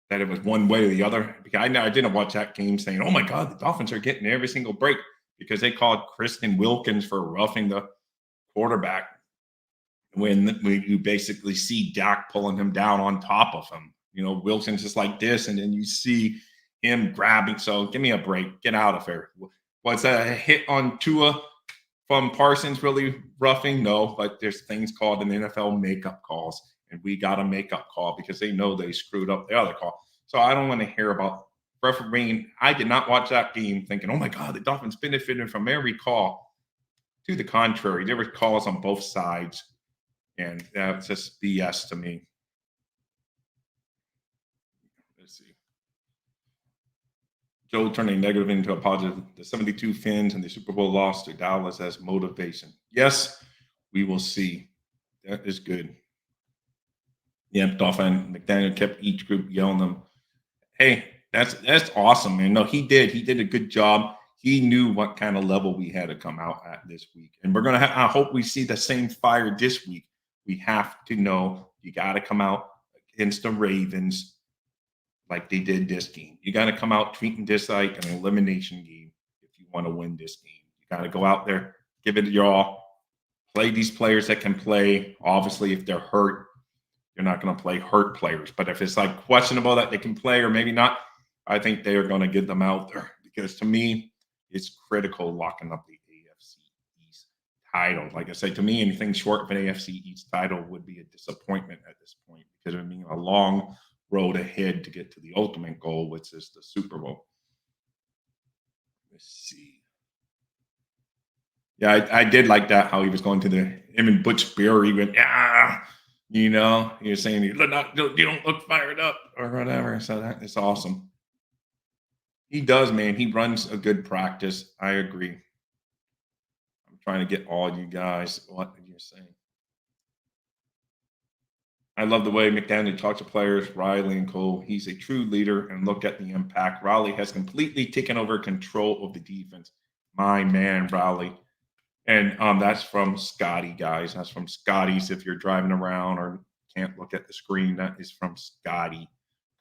that it was one way or the other. Because I didn't watch that game saying, oh my God, the Dolphins are getting every single break, because they called Kristen Wilkins for roughing the quarterback when you basically see Dak pulling him down on top of him. Wilson's just like this, and then you see him grabbing. So give me a break. Get out of here. Was a hit on Tua from Parsons really roughing? No, but there's things called in the NFL makeup calls, and we got a makeup call because they know they screwed up the other call. So I don't want to hear about refereeing. I did not watch that game thinking, oh my God, the Dolphins benefited from every call. To the contrary, there were calls on both sides, and that's just BS to me. Let's see. Joe turning negative into a positive. The 72 Fins and the Super Bowl loss to Dallas as motivation. Yes, we will see. That is good. Yeah, Dolphin McDaniel kept each group yelling them. Hey, that's awesome, man. No, he did. He did a good job. He knew what kind of level we had to come out at this week, and we're gonna. I hope we see the same fire this week. We have to know you got to come out against the Ravens like they did this game. You got to come out treating this like an elimination game if you want to win this game. You got to go out there, give it your all, play these players that can play. Obviously, if they're hurt, you're not going to play hurt players. But if it's like questionable that they can play or maybe not, I think they are going to get them out there because to me, it's critical locking up the AFC East title. Like I said, to me, anything short of an AFC East title would be a disappointment at this point because it would mean a long road ahead to get to the ultimate goal, which is the Super Bowl. Let's see. Yeah, I did like that how he was going to him and Butch Berry went, he was saying you don't look fired up or whatever. So that is awesome. He does, man. He runs a good practice. I agree. I'm trying to get all you guys what you're saying. I love the way McDaniel talks to players, Riley and Cole. He's a true leader, and look at the impact. Riley has completely taken over control of the defense. My man, Riley. And that's from Scotty, guys. That's from Scotty's. If you're driving around or can't look at the screen, that is from Scotty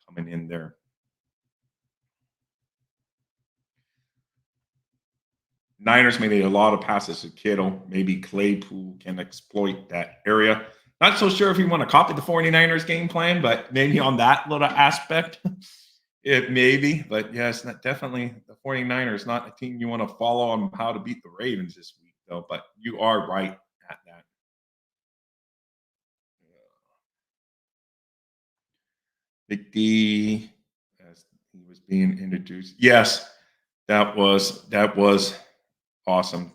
coming in there. Niners made a lot of passes to Kittle. Maybe Claypool can exploit that area. Not so sure if you want to copy the 49ers game plan, but maybe on that little aspect, it maybe. But yes, definitely the 49ers, not a team you want to follow on how to beat the Ravens this week, though. But you are right at that. Big D, as he was being introduced. Yes, that was awesome.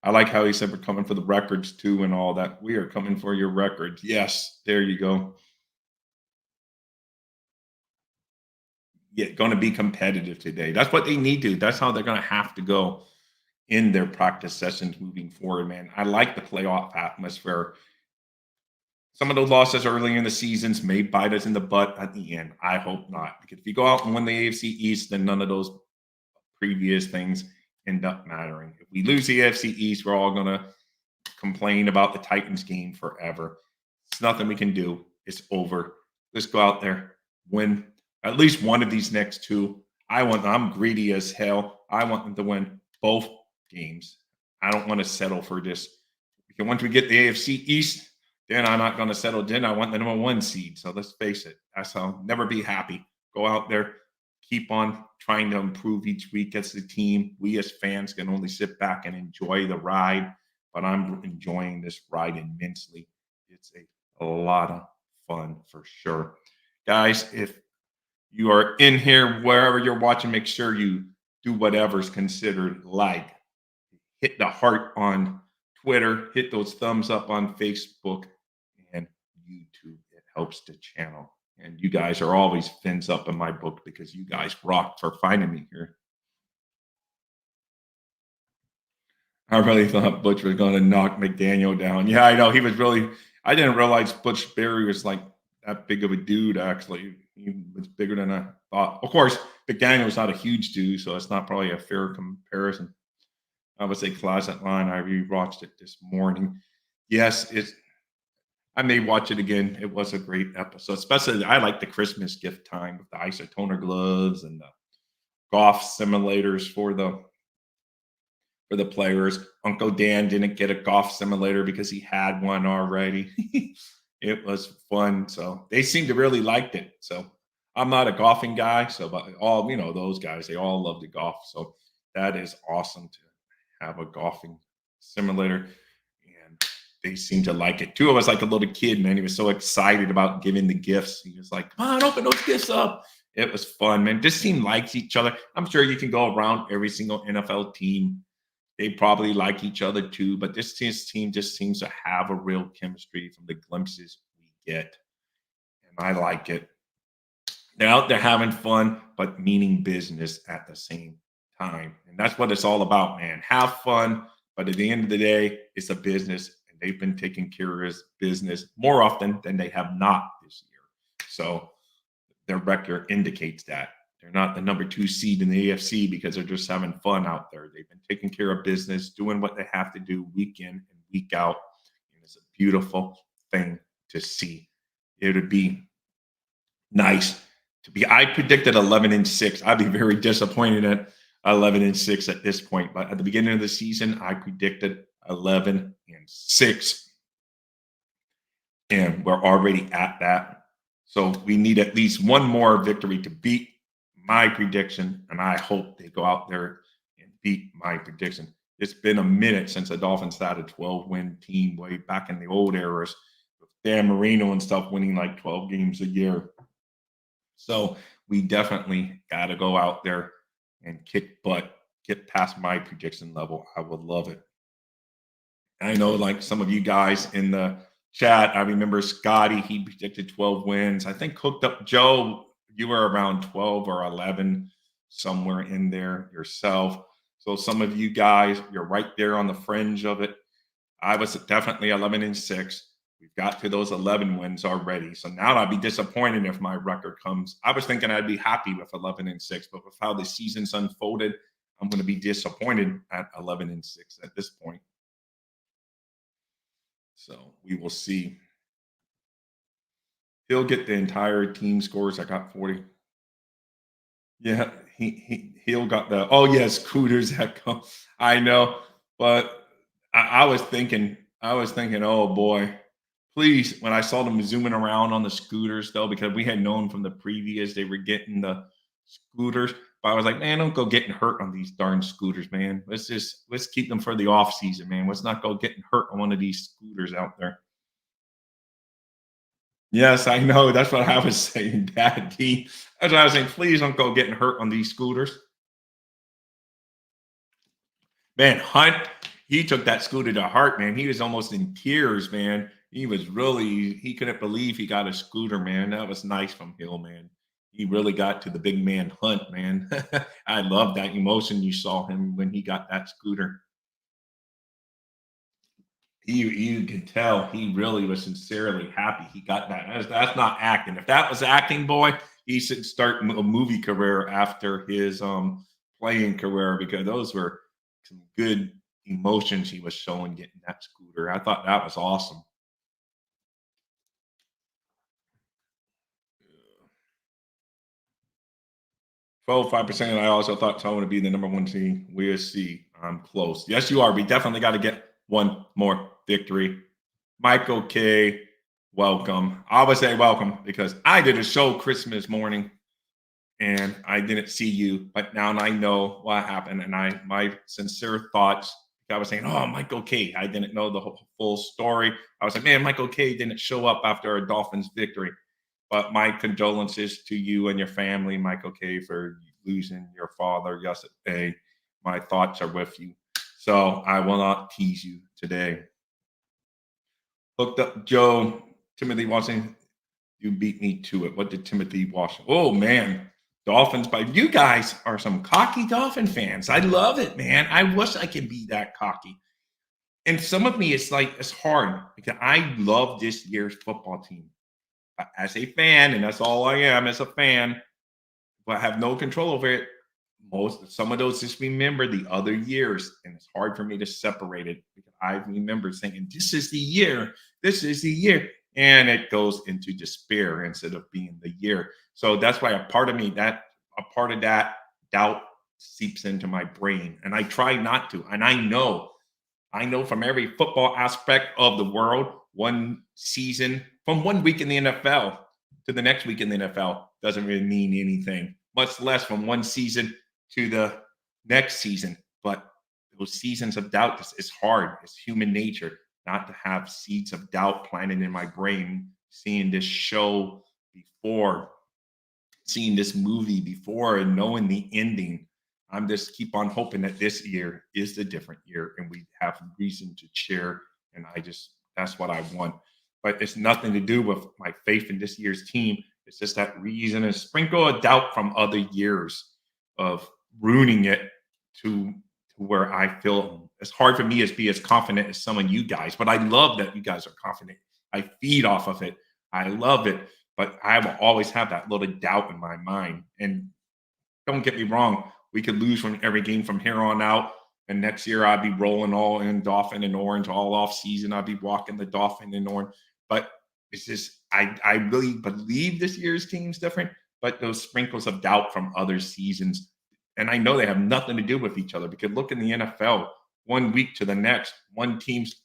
I like how he said we're coming for the records too and all that. We are coming for your records. Yes, there you go. Yeah, going to be competitive today. That's what they need to. That's how they're going to have to go in their practice sessions moving forward, man. I like the playoff atmosphere. Some of those losses early in the seasons may bite us in the butt at the end. I hope not. Because if you go out and win the AFC East, then none of those previous things end up mattering. If we lose the AFC East, we're all going to complain about the Titans game forever. It's nothing we can do. It's over. Let's go out there, win at least one of these next two. I'm greedy as hell. I want them to win both games. I don't want to settle for this. Because once we get the AFC East, then I'm not going to settle. Then I want the number one seed. So let's face it. I'll never be happy. Go out there, keep on trying to improve each week as a team. We as fans can only sit back and enjoy the ride, but I'm enjoying this ride immensely. It's a lot of fun for sure. Guys, if you are in here, wherever you're watching, make sure you do whatever's considered like. Hit the heart on Twitter, hit those thumbs up on Facebook and YouTube. It helps the channel. And you guys are always fins up in my book because you guys rocked for finding me here. I really thought Butch was going to knock McDaniel down. Yeah, I know. I didn't realize Butch Berry was like that big of a dude, actually. He was bigger than I thought. Of course, McDaniel was not a huge dude, so it's not probably a fair comparison. I would say Closet Line. I rewatched it this morning. Yes, I may watch it again. It was a great episode. Especially, I like the Christmas gift time with the isotoner gloves and the golf simulators for the players. Uncle Dan didn't get a golf simulator because he had one already. It was fun. So they seemed to really liked it. So I'm not a golfing guy. So, but all those guys, they all love to golf. So that is awesome to have a golfing simulator. And they seem to like it. Two of us like a little kid, man. He was so excited about giving the gifts. He was like, come on, open those gifts up. It was fun, man. This team likes each other. I'm sure you can go around every single NFL team. They probably like each other too, but this team just seems to have a real chemistry from the glimpses we get. And I like it. They're out there having fun, but meaning business at the same time. And that's what it's all about, man. Have fun, but at the end of the day, it's a business, and they've been taking care of this business more often than they have not this year. So their record indicates that. They're not the number 2 seed in the AFC because they're just having fun out there. They've been taking care of business, doing what they have to do week in and week out. And it's a beautiful thing to see. It would be nice to be. I predicted 11-6. I'd be very disappointed at 11-6 at this point. But at the beginning of the season, I predicted 11-6, and we're already at that. So we need at least one more victory to beat my prediction, and I hope they go out there and beat my prediction. It's been a minute since the Dolphins had a 12-win team way back in the old eras with Dan Marino and stuff winning like 12 games a year. So we definitely got to go out there and kick butt, get past my prediction level. I would love it. I know like some of you guys in the chat, I remember Scotty, he predicted 12 wins. I think Hooked Up Joe, you were around 12 or 11, somewhere in there yourself. So some of you guys, you're right there on the fringe of it. I was definitely 11-6. We've got to those 11 wins already. So now I'd be disappointed if my record comes. I was thinking I'd be happy with 11-6, but with how the season's unfolded, I'm going to be disappointed at 11-6 at this point. So we will see. He'll get the entire team scores. I got 40. Yeah, he'll got the. Oh yes, Cooters that come. I know, but I was thinking. Oh boy, please. When I saw them zooming around on the scooters, though, because we had known from the previous they were getting the scooters. But I was like, man, don't go getting hurt on these darn scooters, man. Let's keep them for the off season, man. Let's not go getting hurt on one of these scooters out there. Yes, I know. That's what I was saying, Dad D. That's what I was saying. Please don't go getting hurt on these scooters. Man, Hunt, he took that scooter to heart, man. He was almost in tears, man. He couldn't believe he got a scooter, man. That was nice from Hill, man. He really got to the big man Hunt, man. I love that emotion you saw him when he got that scooter. You can tell he really was sincerely happy he got that. That's not acting. If that was acting, boy, he should start a movie career after his playing career, because those were some good emotions he was showing getting that scooter. I thought that was awesome. 5%. I also thought Tone would be the number 1 team. We'll see. I'm close. Yes, you are. We definitely got to get one more victory. Michael K, welcome. I always say welcome because I did a show Christmas morning and I didn't see you, but now I know what happened. And my sincere thoughts. I was saying, oh, Michael K. I didn't know the full story. I was like, man, Michael K. didn't show up after a Dolphins victory. But my condolences to you and your family, Michael K., for losing your father yesterday. My thoughts are with you. So I will not tease you today. Hooked Up Joe, Timothy Washington, you beat me to it. What did Timothy Washington? Oh, man. Dolphins, but you guys are some cocky Dolphin fans. I love it, man. I wish I could be that cocky. And some of me, it's hard because I love this year's football team. As a fan, and that's all I am as a fan, but I have no control over it. Some of those just remember the other years, and it's hard for me to separate it because I remember thinking, this is the year, and it goes into despair instead of being the year. So that's why a part of that doubt seeps into my brain, and I try not to. And I know from every football aspect of the world, one season, from 1 week in the NFL to the next week in the NFL doesn't really mean anything, much less from one season to the next season. But those seasons of doubt, it's hard. It's human nature not to have seeds of doubt planted in my brain, seeing this show before seeing this movie before and knowing the ending. I'm just keep on hoping that this year is the different year and we have reason to cheer. And that's what I want. But it's nothing to do with my faith in this year's team. It's just that reason, a sprinkle of doubt from other years of ruining it to where I feel it's hard for me to be as confident as some of you guys. But I love that you guys are confident. I feed off of it. I love it. But I will always have that little doubt in my mind. And don't get me wrong, we could lose from every game from here on out. And next year I'd be rolling all in Dolphin and orange all off season. I'd be walking the Dolphin and orange. But it's just I really believe this year's team's different, but those sprinkles of doubt from other seasons. And I know they have nothing to do with each other because look in the NFL, 1 week to the next, one team's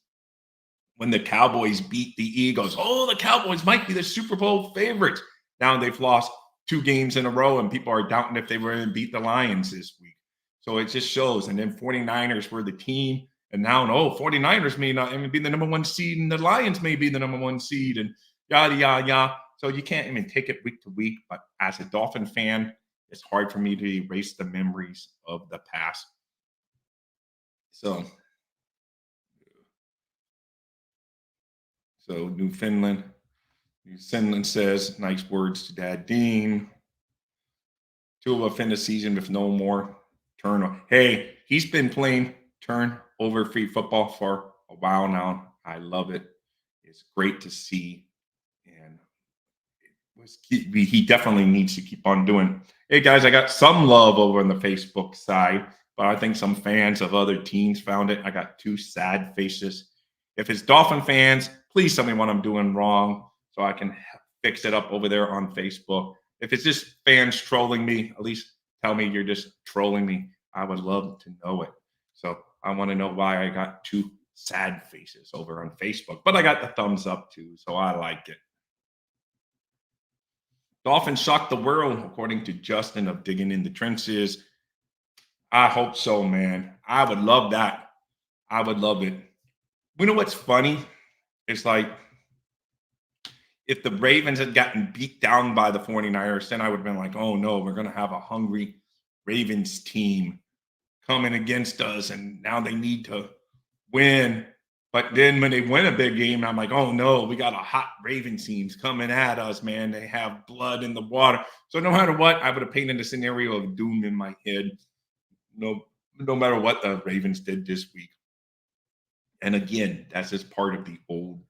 when the Cowboys beat the Eagles. Oh, the Cowboys might be the Super Bowl favorites. Now they've lost 2 games in a row, and people are doubting if they were going to beat the Lions this week. So it just shows. And then 49ers were the team. And now, no, 49ers may not even be the number 1 seed, and the Lions may be the number 1 seed, and yada, yada, yada. So you can't even take it week to week. But as a Dolphin fan, it's hard for me to erase the memories of the past. So Newfoundland says, nice words to Dad Dean. Tua finish the season with no more turnover. Hey, he's been playing turnover-free football for a while now. I love it. It's great to see. And he definitely needs to keep on doing. Hey, guys, I got some love over on the Facebook side, but I think some fans of other teams found it. I got 2 sad faces. If it's Dolphin fans, please tell me what I'm doing wrong so I can fix it up over there on Facebook. If it's just fans trolling me, at least tell me you're just trolling me. I would love to know it. So I want to know why I got 2 sad faces over on Facebook. But I got the thumbs up too, so I like it. Dolphins shocked the world, according to Justin of Digging in the Trenches. I hope so, man. I would love that. I would love it. You know what's funny? It's like if the Ravens had gotten beat down by the 49ers, then I would have been like, oh no, we're going to have a hungry Ravens team coming against us, and now they need to win. But then when they win a big game, I'm like, oh no, we got a hot Ravens teams coming at us, man. They have blood in the water. So no matter what, I would have painted a scenario of doom in my head. No matter what the Ravens did this week. And again, that's just part of the old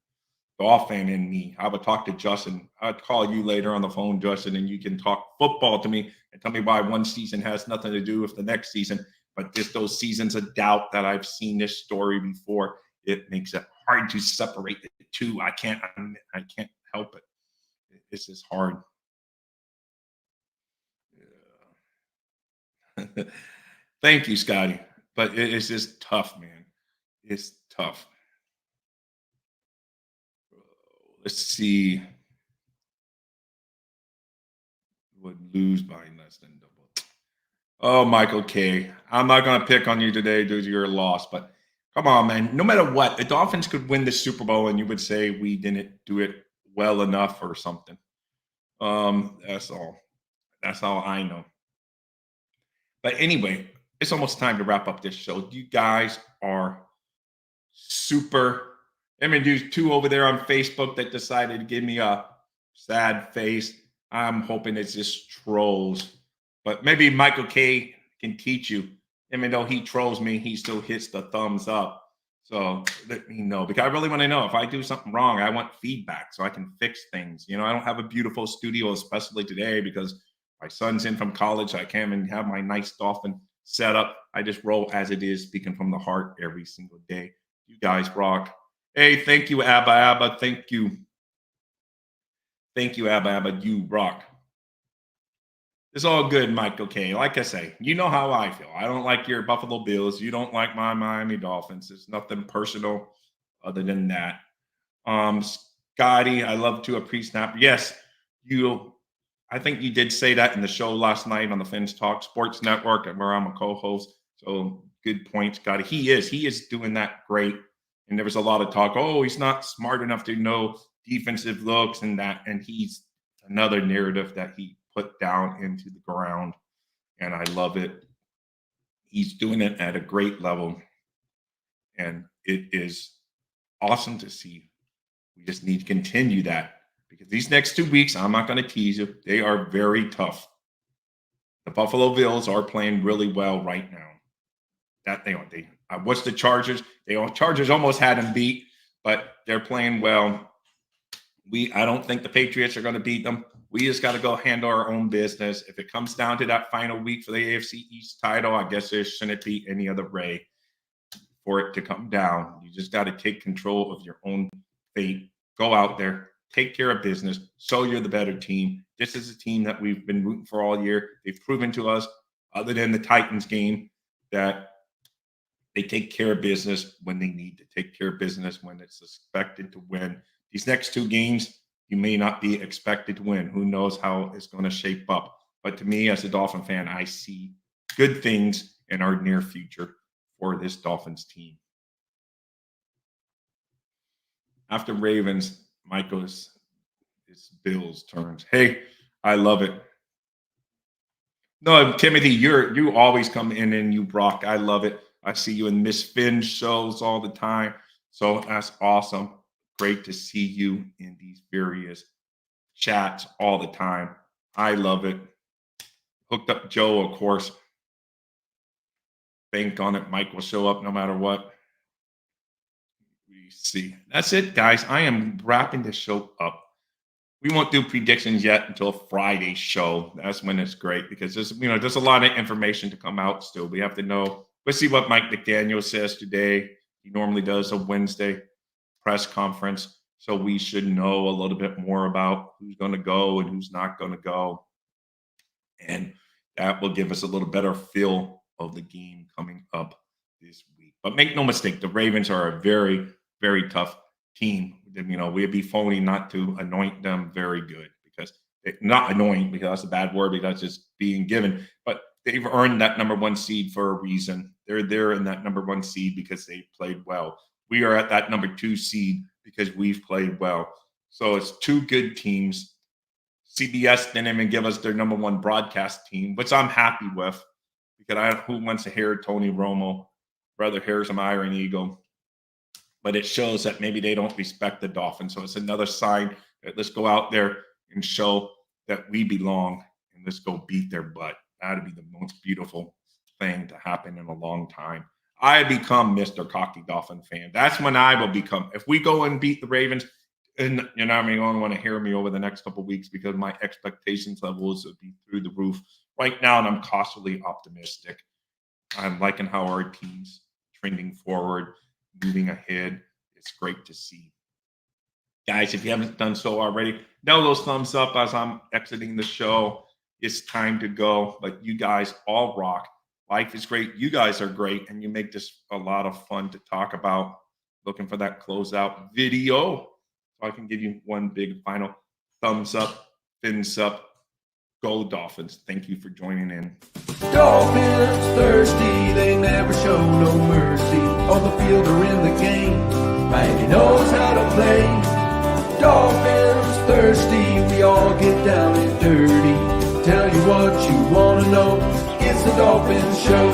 Dolphin in me. I would talk to Justin. I'd call you later on the phone, Justin, and you can talk football to me and tell me why one season has nothing to do with the next season. But just those seasons of doubt that I've seen this story before, it makes it hard to separate the two. I can't help it. It's just hard. Yeah. Thank you, Scotty. But it's just tough, man. It's tough. Let's see. Would lose by less than double. Oh, Michael K. I'm not going to pick on you today due to your loss, but come on, man. No matter what, the Dolphins could win the Super Bowl, and you would say we didn't do it well enough or something. That's all. That's all I know. But anyway, it's almost time to wrap up this show. You guys are super. I mean, there's 2 over there on Facebook that decided to give me a sad face. I'm hoping it's just trolls. But maybe Michael K can teach you. Even though he trolls me, he still hits the thumbs up. So let me know. Because I really want to know if I do something wrong, I want feedback so I can fix things. You know, I don't have a beautiful studio, especially today, because my son's in from college. I can't even have my nice Dolphin setup. I just roll as it is, speaking from the heart every single day. You guys rock. Hey, thank you, Abba. Thank you. Thank you, Abba. You rock. It's all good, Mike. Okay. Like I say, you know how I feel. I don't like your Buffalo Bills. You don't like my Miami Dolphins. It's nothing personal other than that. Scotty, I love to a pre-snap. Yes, I think you did say that in the show last night on the Fins Talk Sports Network, where I'm a co-host. So good point, Scotty. He is doing that great. And there was a lot of talk. Oh, he's not smart enough to know defensive looks and that. And he's another narrative that he put down into the ground, and I love it. He's doing it at a great level, and it is awesome to see. We just need to continue that because these next 2 weeks, I'm not going to tease you, they are very tough. The Buffalo Bills are playing really well right now. That they what's the Chargers? Chargers almost had them beat, but they're playing well. I don't think the Patriots are going to beat them. We just got to go handle our own business. If it comes down to that final week for the AFC East title, I guess there shouldn't be any other way for it to come down. You just got to take control of your own fate. Go out there, take care of business, so you're the better team. This is a team that we've been rooting for all year. They've proven to us, other than the Titans game, that they take care of business when they need to take care of business, when it's expected to win. These next 2 games, you may not be expected to win. Who knows how it's going to shape up. But to me, as a Dolphin fan, I see good things in our near future for this Dolphins team. After Ravens, Michael's Bills turns. Hey, I love it. No, Timothy, you always come in and you rock. I love it. I see you in Miss Finn shows all the time. So that's awesome. Great to see you in these various chats all the time. I love it. Hooked up Joe, of course. Bank on it. Mike will show up no matter what. We see. That's it, guys. I am wrapping the show up. We won't do predictions yet until Friday's show. That's when it's great because there's a lot of information to come out still. We have to know. Let's see what Mike McDaniel says today. He normally does a Wednesday press conference, so we should know a little bit more about who's going to go and who's not going to go, and that will give us a little better feel of the game coming up this week. But make no mistake, the Ravens are a very, very tough team. We'd be phony not to anoint them very good because not anoint because that's a bad word because it's being given, but they've earned that number 1 seed for a reason. They're there in that number 1 seed because they played well. We are at that number 2 seed because we've played well. So it's 2 good teams. CBS didn't even give us their number 1 broadcast team, which I'm happy with because who wants to hear Tony Romo? Rather hear some Iron Eagle. But it shows that maybe they don't respect the Dolphins. So it's another sign that let's go out there and show that we belong and let's go beat their butt. That'd be the most beautiful thing to happen in a long time. I become Mr. Cocky Dolphin fan. That's when I will become. If we go and beat the Ravens, and you're not going to want to hear me over the next couple of weeks because my expectations levels will be through the roof. Right now, I'm cautiously optimistic. I'm liking how our team's trending forward, moving ahead. It's great to see. Guys, if you haven't done so already, know those thumbs up as I'm exiting the show. It's time to go, but you guys all rock. Life is great. You guys are great, and you make this a lot of fun to talk about. Looking for that closeout video. So I can give you one big final thumbs up, fins up. Go Dolphins. Thank you for joining in. Dolphins thirsty, they never show no mercy. On the field or in the game, Miami knows how to play. Dolphins thirsty, we all get down and dirty. Tell you what you want to know, it's the Dolphins Show.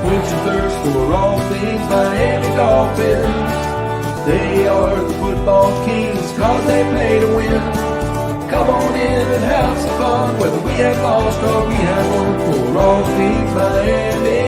Quench your thirst for all things Miami Dolphins. They are the football kings, cause they play to win. Come on in and have some fun, whether we have lost or we have won, for all things Miami.